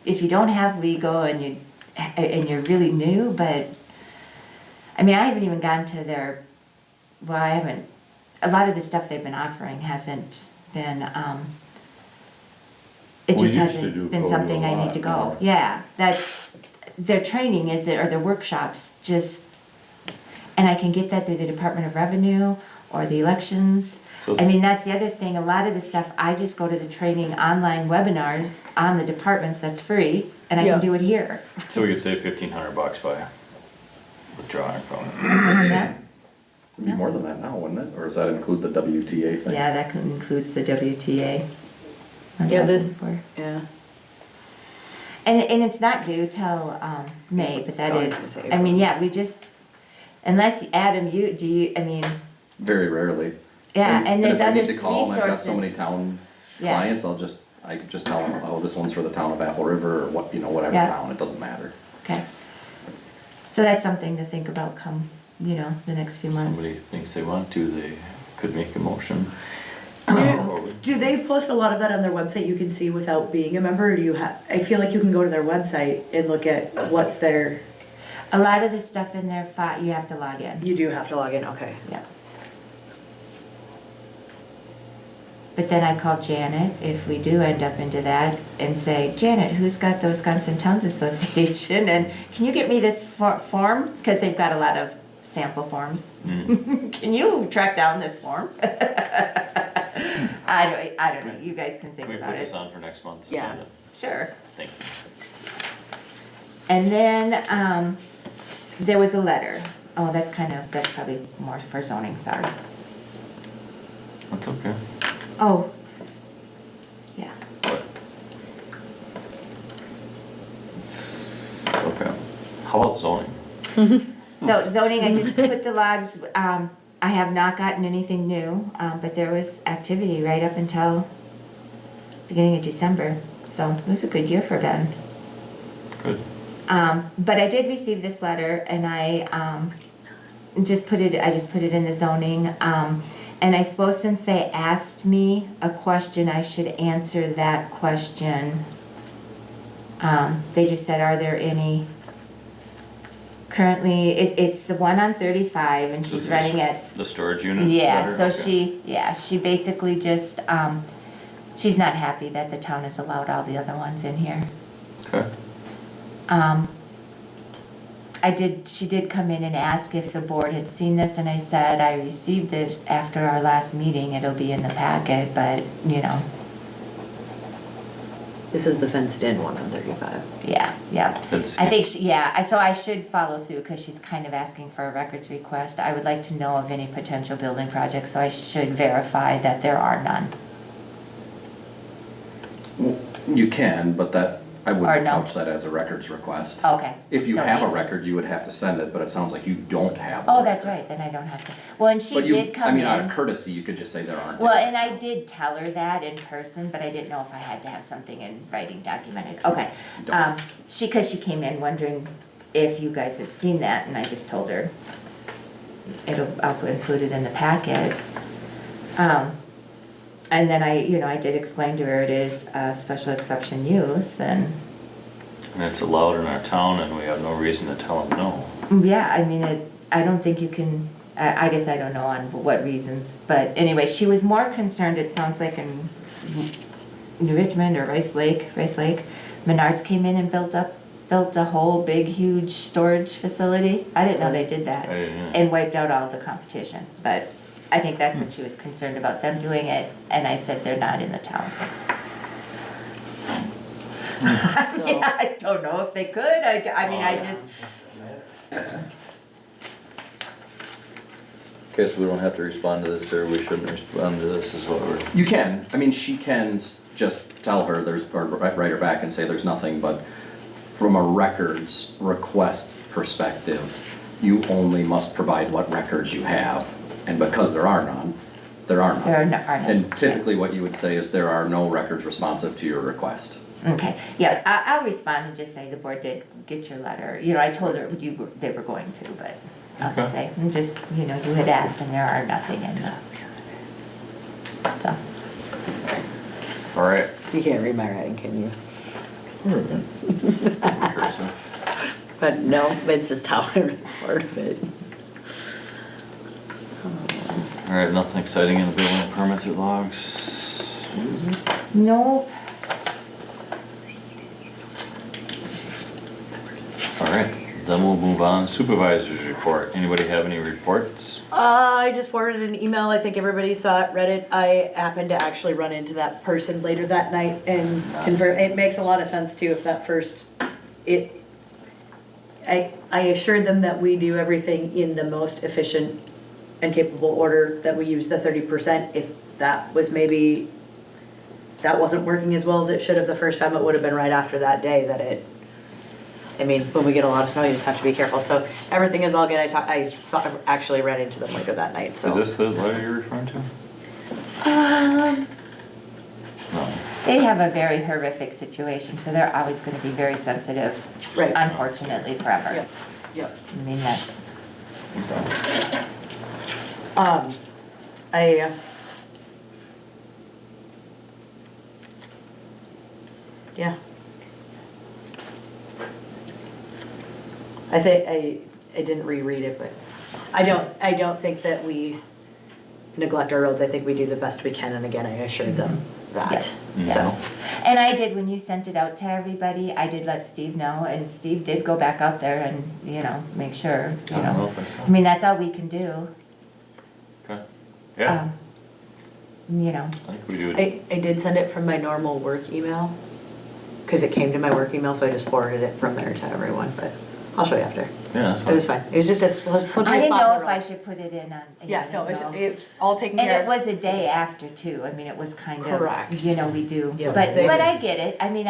Speaker 3: if you don't have legal and you're really new, but, I mean, I haven't even gone to a lot of the stuff they've been offering hasn't been, it
Speaker 4: We
Speaker 3: just
Speaker 4: used to do
Speaker 3: hasn't been
Speaker 4: code
Speaker 3: something
Speaker 4: a
Speaker 3: I need
Speaker 4: lot
Speaker 3: to go.
Speaker 4: more.
Speaker 3: Yeah, their training or their workshops, just, and I can get that through the Department of Revenue or the elections.
Speaker 1: So-
Speaker 3: I mean, that's the other thing, a lot of the stuff, I just go to the training online webinars on the departments, that's free, and I
Speaker 6: Yeah.
Speaker 3: can do it here.
Speaker 1: So we could save $1,500 by withdrawing from it.
Speaker 3: Yeah,
Speaker 7: It'd be more than that now, wouldn't it? Or does that include the WTA thing?
Speaker 3: yeah, that includes the WTA.
Speaker 6: Yeah, this-
Speaker 3: 1,004.
Speaker 6: Yeah.
Speaker 3: And it's not due till, May, but that
Speaker 6: Oh,
Speaker 3: is,
Speaker 6: it's
Speaker 3: I mean, yeah, we just, unless, Adam, I mean,
Speaker 7: Very rarely.
Speaker 3: yeah, and there's other
Speaker 7: if I need to call, and I've got so many
Speaker 3: resources.
Speaker 7: town
Speaker 3: Yeah.
Speaker 7: clients, I could just tell them, oh, this one's for the town of Apple River, or what, whatever
Speaker 3: Yeah.
Speaker 7: town, it doesn't matter.
Speaker 3: Okay. So that's something to think about come, the next few
Speaker 1: If
Speaker 3: months.
Speaker 1: somebody thinks they want to, they could make a motion.
Speaker 2: Do they post a lot of that on their website you can see without being a member, or do you have, I feel like you can go to their website and look at what's there,
Speaker 3: A lot of the stuff in there, you have to log in.
Speaker 2: you do have to log in, okay.
Speaker 3: Yeah. But then I call Janet, if we do end up into that, and say, Janet, who's got the Wisconsin Towns Association? And can you get me this form? Because they've got a lot of sample forms. Can you track down this form? I don't know, you guys can think
Speaker 1: Can we
Speaker 3: about
Speaker 1: put this
Speaker 3: it.
Speaker 1: on for next month's
Speaker 3: Yeah.
Speaker 1: agenda?
Speaker 3: Sure.
Speaker 1: Thank you.
Speaker 3: And then, there was a letter. Oh, that's probably more for zoning, sorry.
Speaker 1: That's okay.
Speaker 3: Oh, yeah.
Speaker 1: What? Okay. How about zoning?
Speaker 3: So zoning, I just put the logs, I have not gotten anything new, but there was activity right up until beginning of December. So it was a good year for Ben.
Speaker 1: Good.
Speaker 3: But I did receive this letter and I just put it in the zoning. And I suppose since they asked me a question, I should answer that question. They just said, are there any, currently, it's the one on 35 and
Speaker 1: This
Speaker 3: she's
Speaker 1: is
Speaker 3: renting it.
Speaker 1: The storage unit?
Speaker 3: Yeah,
Speaker 1: letter?
Speaker 3: so
Speaker 1: Okay.
Speaker 3: she basically just, she's not happy that the town has allowed all the other ones in here.
Speaker 1: Okay.
Speaker 3: She did come in and ask if the board had seen this, and I said, I received it after our last meeting, it'll be in the packet, but,
Speaker 6: This is the fenced-in one on 35.
Speaker 3: yeah.
Speaker 1: Let's
Speaker 3: I
Speaker 1: see.
Speaker 3: think, so I should follow through, because she's kind of asking for a records request. I would like to know of any potential building projects, so I should verify that there are none.
Speaker 7: You can, but I
Speaker 3: Or
Speaker 7: wouldn't
Speaker 3: no.
Speaker 7: couch that as a records request.
Speaker 3: Okay.
Speaker 7: If you
Speaker 3: Don't
Speaker 7: have a
Speaker 3: need to.
Speaker 7: record, you would have to send it, but it sounds like you don't have. a
Speaker 3: Oh, that's
Speaker 7: record.
Speaker 3: right, then I don't have to. Well, and she
Speaker 7: But
Speaker 3: did come in.
Speaker 7: out of courtesy, you could just say there aren't.
Speaker 3: Well, and I did tell her that in person, but I didn't know if I had to have something in writing documented. Okay.
Speaker 7: Don't.
Speaker 3: Because she came in wondering if you guys had seen that, and I just told her I'll include it in the packet. And then I did explain to her it is a special exception use, and
Speaker 1: And it's allowed in our town and we have no reason to tell them no.
Speaker 3: yeah, I mean, I don't think you can, I guess I don't know on what reasons, but anyway, she was more concerned, it sounds like in New Richmond or Rice Lake, Menards came in and built a whole big, huge storage facility. I didn't know they did that.
Speaker 1: I didn't either.
Speaker 3: And wiped out all the competition, but I think that's what she was concerned about, them doing it, and I said they're not in the town. I mean, I don't know if they could, I just,
Speaker 8: Okay, so we don't have to respond to this, or we shouldn't respond to this, is what we're.
Speaker 7: You can, she can just tell her or write her back and say there's nothing, but from a records request perspective, you only must provide what records you have, and because there are none, there are none.
Speaker 3: there are none.
Speaker 7: And typically what you would say is there are no records responsive to your request.
Speaker 3: Okay, yeah, I'll respond and just say the board did get your letter. I told her they were going to, but I'll just say, and just, you had asked and there are nothing in the, so.
Speaker 1: All right.
Speaker 6: You can't read my writing, can you?
Speaker 1: Cursive.
Speaker 6: But no, it's just how I read part of it.
Speaker 1: All right, nothing exciting in the building permits or logs.
Speaker 3: Nope.
Speaker 1: All right, then we'll move on. Supervisor's report. Anybody have any reports?
Speaker 6: I just forwarded an email, I think everybody saw it, read it. I happened to actually run into that person later that night and confirm, it makes a lot of sense too if that first, I assured them that we do everything in the most efficient and capable order, that we use the 30%. If that was maybe, that wasn't working as well as it should have the first time, it would have been right after that day that it, I mean, when we get a lot of snow, you just have to be careful. So everything is all good. I actually ran into them later that night, so.
Speaker 1: Is this the letter you're referring to? No.
Speaker 3: They have a very horrific situation, so they're always gonna be very sensitive.
Speaker 6: Right.
Speaker 3: Unfortunately, forever.
Speaker 6: Yep, yep.
Speaker 3: I mean, that's,
Speaker 6: So, yeah. I think, I didn't reread it, but I don't think that we neglect our roads. I think we do the best we can, and again, I assured them that,
Speaker 3: yes,
Speaker 6: so.
Speaker 3: yes. And I did, when you sent it out to everybody, I did let Steve know, and Steve did go back out there and, make sure,
Speaker 1: I don't know if I saw.
Speaker 3: I mean, that's all we can do.
Speaker 1: Okay. Yeah,
Speaker 3: I
Speaker 1: I think we do it.
Speaker 6: I did send it from my normal work email, because it came to my work email, so I just forwarded it from there to everyone, but I'll show you after.
Speaker 1: Yeah, that's
Speaker 6: It
Speaker 1: fine.
Speaker 6: was fine. It was just a slippery spot.
Speaker 3: I didn't
Speaker 6: in
Speaker 3: know
Speaker 6: the
Speaker 3: if I
Speaker 6: road.
Speaker 3: should put it in on.
Speaker 6: Yeah, no,
Speaker 3: it's
Speaker 6: it's all taken
Speaker 3: And
Speaker 6: care
Speaker 3: it
Speaker 6: of.
Speaker 3: was a day after too, I mean, it was kind of,
Speaker 6: Correct.
Speaker 3: we do,
Speaker 6: Yeah,
Speaker 3: but
Speaker 6: they
Speaker 3: I
Speaker 6: was-
Speaker 3: get it, I mean,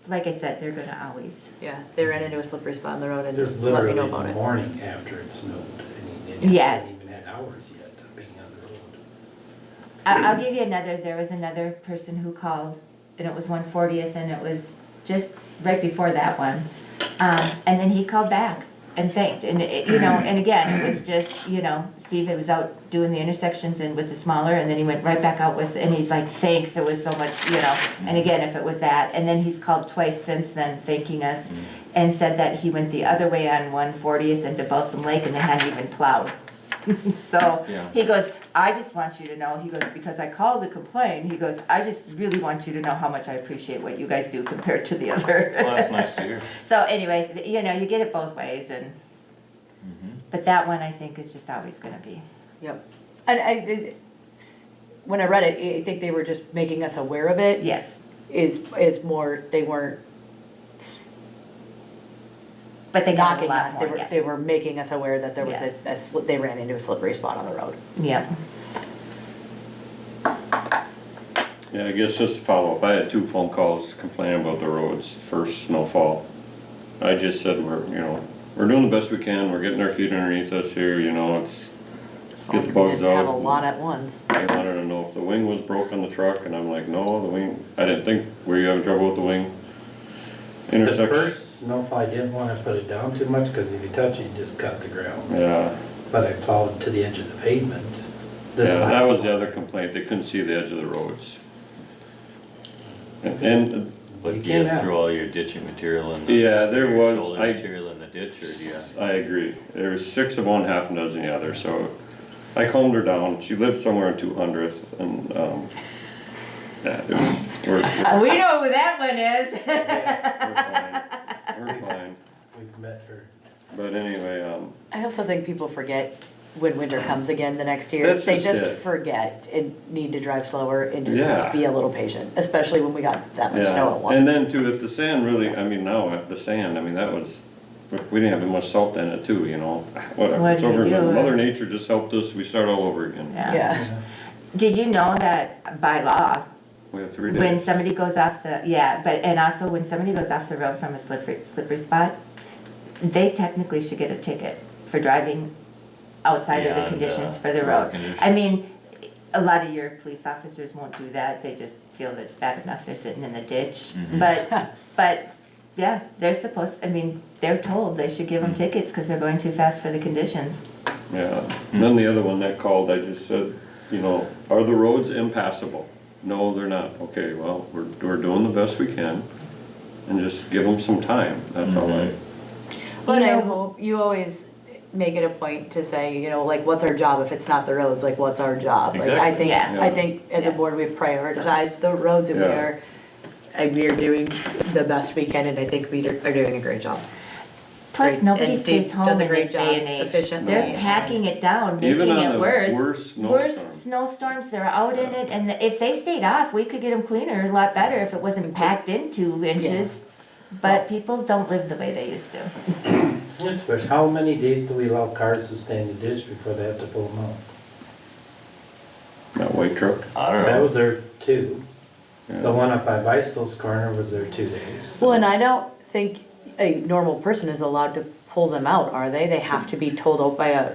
Speaker 3: like I said, they're gonna always,
Speaker 6: Yeah, they ran into a slippery spot in the road and
Speaker 5: Just
Speaker 6: just let me
Speaker 5: literally
Speaker 6: know
Speaker 5: in the
Speaker 6: about it.
Speaker 5: morning after it snowed. And you
Speaker 3: Yeah.
Speaker 5: hadn't even had hours yet of being on the road.
Speaker 3: I'll give you another, there was another person who called, and it was 140th, and it was just right before that one, and then he called back and thanked, and and again, it was just, Steve was out doing the intersections and with the smaller, and then he went right back out with, and he's like, thanks, it was so much, and again, if it was that, and then he's called twice since then thanking us, and said that he went the other way on 140th into Balsam Lake, and they hadn't even plowed. So,
Speaker 1: Yeah.
Speaker 3: he goes, I just want you to know, he goes, because I called to complain, he goes, I just really want you to know how much I appreciate what you guys do compared to the other.
Speaker 1: Well, that's nice to hear.
Speaker 3: So anyway, you get it both ways, and, but that one I think is just always gonna be.
Speaker 6: Yep. And when I read it, I think they were just making us aware of it.
Speaker 3: Yes,
Speaker 6: Is more, they weren't
Speaker 3: but they got a
Speaker 6: knocking
Speaker 3: lot
Speaker 6: us.
Speaker 3: more,
Speaker 6: They
Speaker 3: yes.
Speaker 6: were making us aware that there was
Speaker 3: Yes.
Speaker 6: they ran into a slippery spot on the road.
Speaker 3: Yep,
Speaker 4: Yeah, I guess just to follow up, I had 2 phone calls complaining about the roads, first snowfall. I just said, we're doing the best we can, we're getting our feet underneath us here, it's,
Speaker 6: So
Speaker 4: get the bugs
Speaker 6: we didn't have a
Speaker 4: out.
Speaker 6: lot at once.
Speaker 4: They wanted to know if the wing was broke on the truck, and I'm like, no, the wing, I didn't think, were you having trouble with the wing?
Speaker 5: The
Speaker 4: Intersection,
Speaker 5: first snowfall, I didn't want to put it down too much, because if you touch it, you just cut the ground.
Speaker 4: yeah,
Speaker 5: But I plowed to the edge of the pavement. This
Speaker 4: yeah, that
Speaker 5: last
Speaker 4: was the
Speaker 5: one.
Speaker 4: other complaint, they couldn't see the edge of the roads. And,
Speaker 1: But
Speaker 5: You
Speaker 1: do you have
Speaker 5: can't
Speaker 1: through all your ditching material and
Speaker 4: Yeah, there
Speaker 1: your
Speaker 4: was-
Speaker 1: shoulder
Speaker 4: I-
Speaker 1: material in the ditch, or do you?
Speaker 4: I agree, there was 6 of one, half a dozen the other, so I calmed her down, she lived somewhere in 200th, and, yeah, it was,
Speaker 3: we know who that one is.
Speaker 4: we're fine,
Speaker 5: We've met her.
Speaker 4: but anyway,
Speaker 6: I also think people forget when winter comes again the next year.
Speaker 4: That's
Speaker 6: They
Speaker 4: just
Speaker 6: just
Speaker 4: it.
Speaker 6: forget and need to drive slower and just
Speaker 4: Yeah.
Speaker 6: be a little patient, especially when we got that much snow
Speaker 4: yeah,
Speaker 6: at once.
Speaker 4: and then too, if the sand really, now, the sand, that was, if we didn't have much salt in it too, whatever,
Speaker 3: What
Speaker 4: it's
Speaker 3: do you
Speaker 4: over,
Speaker 3: do?
Speaker 4: Mother Nature just helped us, we start all over again.
Speaker 3: Yeah.
Speaker 6: Yeah,
Speaker 3: Did you know that by law,
Speaker 4: We have 3 days.
Speaker 3: when somebody goes off and also when somebody goes off the road from a slippery spot, they technically should get a ticket for driving outside of the
Speaker 1: Beyond,
Speaker 3: conditions for the
Speaker 1: road
Speaker 3: road.
Speaker 1: conditions.
Speaker 3: I mean, a lot of your police officers won't do that, they just feel that it's bad enough they're sitting in the ditch.
Speaker 1: Mhm.
Speaker 3: But Yeah, they're supposed, I mean, they're told they should give them tickets because they're going too fast for the conditions.
Speaker 4: Yeah, and then the other one that called, I just said, you know, are the roads impassable? No, they're not. Okay, well, we're doing the best we can, and just give them some time, that's all I.
Speaker 6: But
Speaker 3: You
Speaker 6: I
Speaker 3: know-
Speaker 6: hope, you always make it a point to say, you know, like, what's our job if it's not the roads, like, what's our job? Like, I
Speaker 1: Exactly.
Speaker 6: think,
Speaker 3: Yeah.
Speaker 6: I think as a
Speaker 3: Yes.
Speaker 6: board, we've prioritized the roads and
Speaker 4: Yeah.
Speaker 6: we are doing the best we can, and I think we are doing a great job.
Speaker 3: Plus,
Speaker 6: Great.
Speaker 3: nobody
Speaker 6: And
Speaker 3: stays
Speaker 6: Steve
Speaker 3: home
Speaker 6: does a
Speaker 3: in
Speaker 6: great
Speaker 3: this day and
Speaker 6: job
Speaker 3: age.
Speaker 6: efficiently.
Speaker 3: They're packing it down,
Speaker 4: Even
Speaker 3: making
Speaker 4: on
Speaker 3: it
Speaker 4: the
Speaker 3: worse.
Speaker 4: worst
Speaker 3: Worst
Speaker 4: snowstorm.
Speaker 3: snowstorms, they're out in it, and if they stayed off, we could get them cleaner a lot better if it wasn't packed in 2 inches. But people don't live the way they used to.
Speaker 5: Just question, how many days do we allow cars to stay in the ditch before they have to pull them out?
Speaker 4: That white truck.
Speaker 1: I don't
Speaker 5: That
Speaker 1: know.
Speaker 5: was there 2. The
Speaker 4: Yeah.
Speaker 5: one up by Beistel's corner was there 2 days.
Speaker 6: Well, and I don't think a normal person is allowed to pull them out, are they? They have to be told out by a.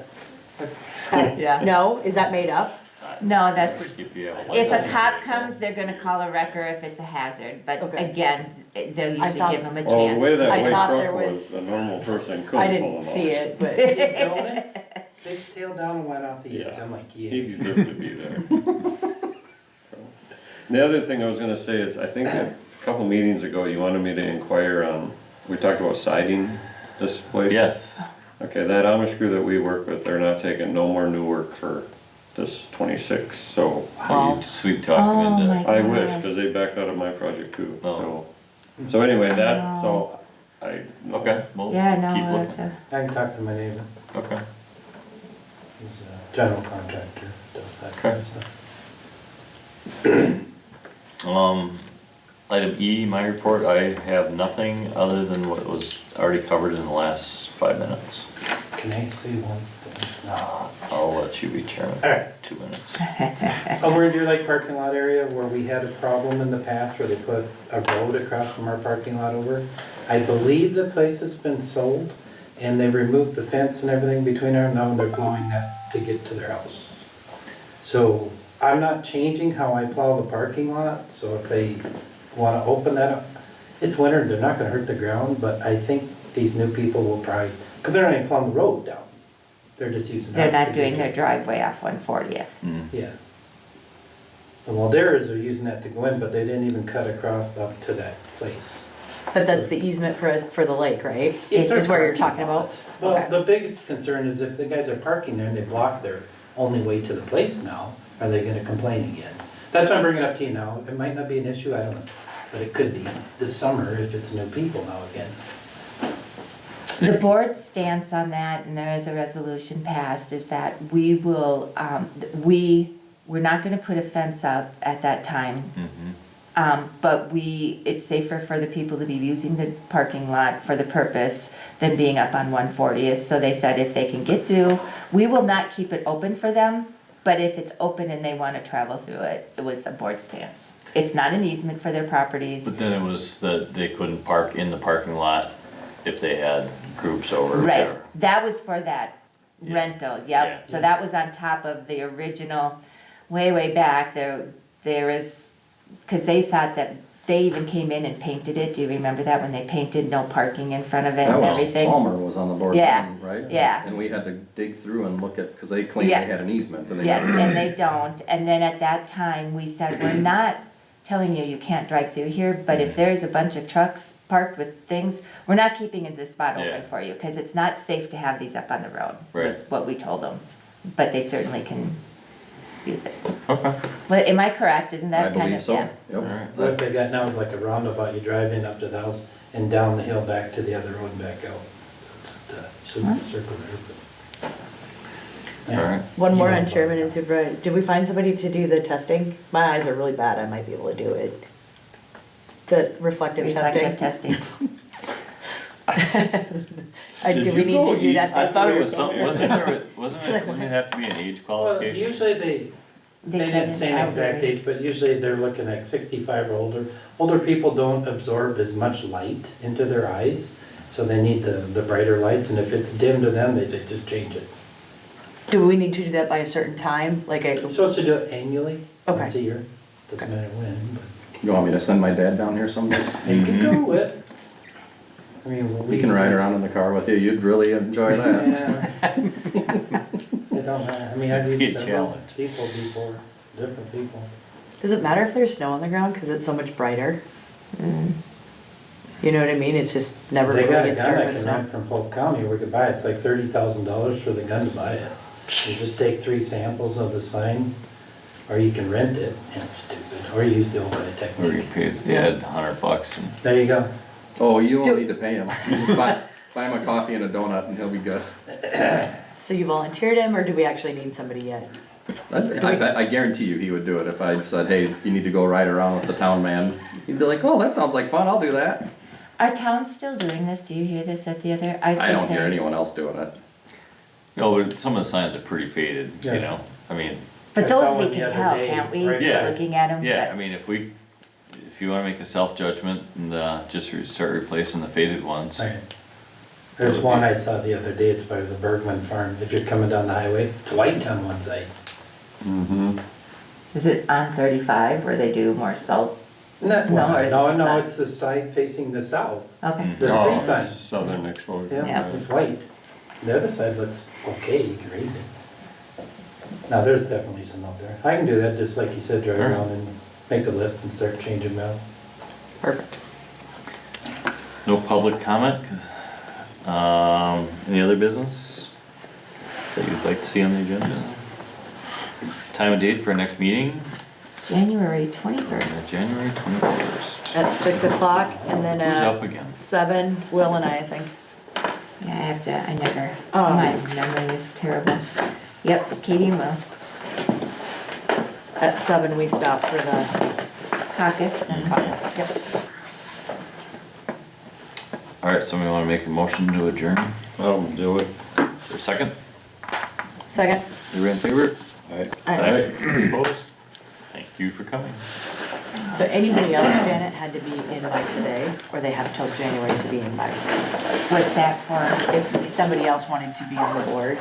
Speaker 3: Yeah.
Speaker 6: No, is that made up?
Speaker 3: No, that's,
Speaker 1: If you have a
Speaker 3: if a
Speaker 1: light.
Speaker 3: cop comes, they're gonna call a wrecker if it's a hazard, but
Speaker 6: Okay.
Speaker 3: again, they'll usually
Speaker 6: thought-
Speaker 3: give them a
Speaker 4: Well, the way
Speaker 3: chance.
Speaker 4: that
Speaker 6: I
Speaker 4: white
Speaker 6: thought
Speaker 4: truck
Speaker 6: there
Speaker 4: was,
Speaker 6: was-
Speaker 4: a normal person
Speaker 6: I
Speaker 4: couldn't pull
Speaker 6: didn't
Speaker 4: them
Speaker 6: see
Speaker 4: out.
Speaker 6: it, but.
Speaker 5: Donuts, fishtail down and went off the edge.
Speaker 4: Yeah.
Speaker 5: I'm like,
Speaker 4: He
Speaker 5: yeah.
Speaker 4: deserved to be there. The other thing I was gonna say is, I think a couple meetings ago, you wanted me to inquire on, we talked about siding this place.
Speaker 1: Yes.
Speaker 4: Okay, that Amish crew that we work with, they're not taking no more new work for this 26, so
Speaker 1: How you sweet talk
Speaker 3: Oh
Speaker 1: them into.
Speaker 3: my
Speaker 4: I wish,
Speaker 3: gosh.
Speaker 4: cause they backed out of my project too, so.
Speaker 1: Oh.
Speaker 4: So anyway, that, so, I.
Speaker 1: Okay, we'll
Speaker 3: Yeah, no,
Speaker 1: keep
Speaker 3: we'll have
Speaker 1: looking.
Speaker 3: to,
Speaker 5: I can talk to my neighbor.
Speaker 1: Okay.
Speaker 5: He's a general contractor, does that kind of stuff.
Speaker 1: Item E, my report, I have nothing other than what was already covered in the last 5 minutes.
Speaker 5: Can I say one thing? No.
Speaker 1: I'll let you be chairman.
Speaker 5: All right.
Speaker 1: 2 minutes.
Speaker 5: Over in Deer Lake parking lot area where we had a problem in the past where they put a road across from our parking lot over, I believe the place has been sold and they removed the fence and everything between our, now they're plowing that to get to their house. So I'm not changing how I plow the parking lot, so if they wanna open that up, it's winter, they're not gonna hurt the ground, but I think these new people will probably, cause they're not even plowing the road down. They're just using.
Speaker 3: they're
Speaker 5: ours
Speaker 3: not
Speaker 5: to
Speaker 3: doing
Speaker 5: get
Speaker 3: their
Speaker 5: to-
Speaker 3: driveway off 140th.
Speaker 5: Yeah. The Walderas are using that to go in, but they didn't even cut across up to that place.
Speaker 6: But that's the easement for us, for the lake, right?
Speaker 5: It's
Speaker 6: Is where you're
Speaker 5: our
Speaker 6: talking
Speaker 5: parking lot.
Speaker 6: about?
Speaker 5: Well,
Speaker 6: Okay.
Speaker 5: the biggest concern is if the guys are parking there and they block their only way to the place now, are they gonna complain again? That's why I'm bringing it up to you now. It might not be an issue, I don't know, but it could be this summer if it's new people now again.
Speaker 3: The board's stance on that, and there is a resolution passed, is that we will, we're not gonna put a fence up at that time. But it's safer for the people to be using the parking lot for the purpose than being up on 140th. So they said if they can get through, we will not keep it open for them, but if it's open and they wanna travel through it, it was the board stance. It's not an easement for their properties.
Speaker 1: But then it was that they couldn't park in the parking lot if they had groups over
Speaker 3: Right,
Speaker 1: there.
Speaker 3: that was for that
Speaker 1: Yeah.
Speaker 3: rental,
Speaker 1: Yeah.
Speaker 3: yep, so that was on top of the original, way back, there is, cause they thought that, they even came in and painted it, do you remember that, when they painted no parking in front of it
Speaker 7: That
Speaker 3: and
Speaker 7: was,
Speaker 3: everything?
Speaker 7: Palmer was on the board
Speaker 3: Yeah,
Speaker 7: then, right?
Speaker 3: yeah.
Speaker 7: And we had to dig through and look at, cause they claimed they
Speaker 3: Yes.
Speaker 7: had an easement and they
Speaker 3: Yes,
Speaker 7: never
Speaker 3: and
Speaker 7: did.
Speaker 3: they don't, and then at that time, we said, we're not telling you can't drive through here, but if there's a bunch of trucks parked with things, we're not keeping this spot
Speaker 1: Yeah.
Speaker 3: open for you, cause it's not safe to have these up on the road, was
Speaker 1: Right.
Speaker 3: what we told them. But they certainly can use it.
Speaker 1: Okay.
Speaker 3: But am I correct, isn't
Speaker 7: I
Speaker 3: that kind
Speaker 7: believe
Speaker 3: of,
Speaker 7: so,
Speaker 3: yeah?
Speaker 7: yep.
Speaker 1: Alright.
Speaker 5: What they got now is like a roundabout, you drive in up to the house and down the hill back to the other road and back out. So just a circle there. Yeah.
Speaker 1: Alright.
Speaker 6: One more
Speaker 5: You know
Speaker 6: on
Speaker 5: about
Speaker 6: chairman
Speaker 5: that.
Speaker 6: and supervisor. Did we find somebody to do the testing? My eyes are really bad, I might be able to do it. The reflective
Speaker 3: Reflective
Speaker 6: testing.
Speaker 3: testing.
Speaker 6: Do we need to do that?
Speaker 1: I thought it
Speaker 6: this
Speaker 1: was
Speaker 6: year?
Speaker 1: something, wasn't it, didn't it have to be an age
Speaker 5: Well,
Speaker 1: qualification?
Speaker 5: usually they
Speaker 3: They
Speaker 5: didn't say an exact
Speaker 3: elderly.
Speaker 5: age, but usually they're looking at 65 or older. Older people don't absorb as much light into their eyes, so they need the brighter lights, and if it's dim to them, they say just change it.
Speaker 6: Do we need to do that by a certain time? Like
Speaker 5: You're
Speaker 6: a,
Speaker 5: supposed to do it annually,
Speaker 6: Okay.
Speaker 5: once a year, doesn't matter when, but
Speaker 7: You want me to send my dad down here someday?
Speaker 5: they could go with. I mean,
Speaker 7: We can ride around in the car with you, you'd really enjoy that.
Speaker 5: Yeah. It don't matter, I mean, I've
Speaker 1: Be a
Speaker 5: used several
Speaker 1: challenge.
Speaker 5: people before, different people.
Speaker 6: Does it matter if there's snow on the ground, cause it's so much brighter? You know what I mean, it's just never
Speaker 5: They
Speaker 6: really
Speaker 5: got a
Speaker 6: gets
Speaker 5: gun
Speaker 6: started
Speaker 5: I
Speaker 6: with
Speaker 5: can
Speaker 6: snow.
Speaker 5: rent from Polk County, we could buy it, it's like $30,000 for the gun to buy it. You just take 3 samples of the sign, or you can rent it, and it's stupid, or you use the old
Speaker 1: Or
Speaker 5: technique.
Speaker 1: you pay his dad $100 and
Speaker 5: There you go.
Speaker 7: Oh, you won't need to pay him. You just buy him a coffee and a donut and he'll be good.
Speaker 6: So you volunteered him, or do we actually need somebody yet?
Speaker 7: I guarantee you he would do it if I said, hey, you need to go ride around with the town man. He'd be like, oh, that sounds like fun, I'll do that.
Speaker 3: Are towns still doing this? Do you hear this at the other? was
Speaker 7: I
Speaker 3: gonna
Speaker 7: don't hear
Speaker 3: say-
Speaker 7: anyone else doing it.
Speaker 1: no, but some of the signs are pretty faded, you
Speaker 5: Yeah.
Speaker 1: know, I mean,
Speaker 3: But
Speaker 5: I saw
Speaker 3: those
Speaker 5: one
Speaker 3: we
Speaker 5: the
Speaker 3: can
Speaker 5: other
Speaker 3: tell,
Speaker 5: day,
Speaker 3: can't we?
Speaker 5: right
Speaker 3: Just
Speaker 1: Yeah.
Speaker 3: looking at them.
Speaker 1: yeah, I mean, if you wanna make a self-judgment and, just start replacing the faded ones.
Speaker 5: Right. There's one I saw the other day, it's by the Bergman farm, if you're coming down the highway, it's white on one side.
Speaker 4: Mm-hmm.
Speaker 3: Is it on 35 where they do more salt?
Speaker 5: No,
Speaker 3: No, or is it the
Speaker 5: no,
Speaker 3: side?
Speaker 5: it's the side facing the south,
Speaker 3: Okay.
Speaker 5: the
Speaker 4: Oh,
Speaker 5: street sign,
Speaker 4: Southern exposure.
Speaker 5: yeah,
Speaker 3: Yeah.
Speaker 5: it's white. The other side looks okay, you can read it. Now, there's definitely some out there. I can do that, just like you said, drive
Speaker 1: Sure.
Speaker 5: around and make a list and start changing them out.
Speaker 6: Perfect.
Speaker 1: No public comment, any other business that you'd like to see on the agenda? Time and date for our next meeting,
Speaker 3: January 21st.
Speaker 1: January 21st.
Speaker 6: At 6 o'clock, and then
Speaker 1: Who's
Speaker 6: at
Speaker 1: up again?
Speaker 6: 7, Will and I think.
Speaker 3: Yeah, I never,
Speaker 6: Oh.
Speaker 3: my memory is terrible. Yep, Katie and Will,
Speaker 6: At 7, we stop for the
Speaker 3: caucus.
Speaker 6: caucus. Yep.
Speaker 1: Alright, somebody wanna make a motion to adjourn?
Speaker 4: I'll do it.
Speaker 1: For a second?
Speaker 6: Second.
Speaker 1: Everybody in favor?
Speaker 6: Aye.
Speaker 1: Opposed? Thank you for coming.
Speaker 6: So anybody else, Janet, had to be in by today, or they have till January to be in by?
Speaker 3: What's that for?
Speaker 6: If somebody else wanted to be on the board,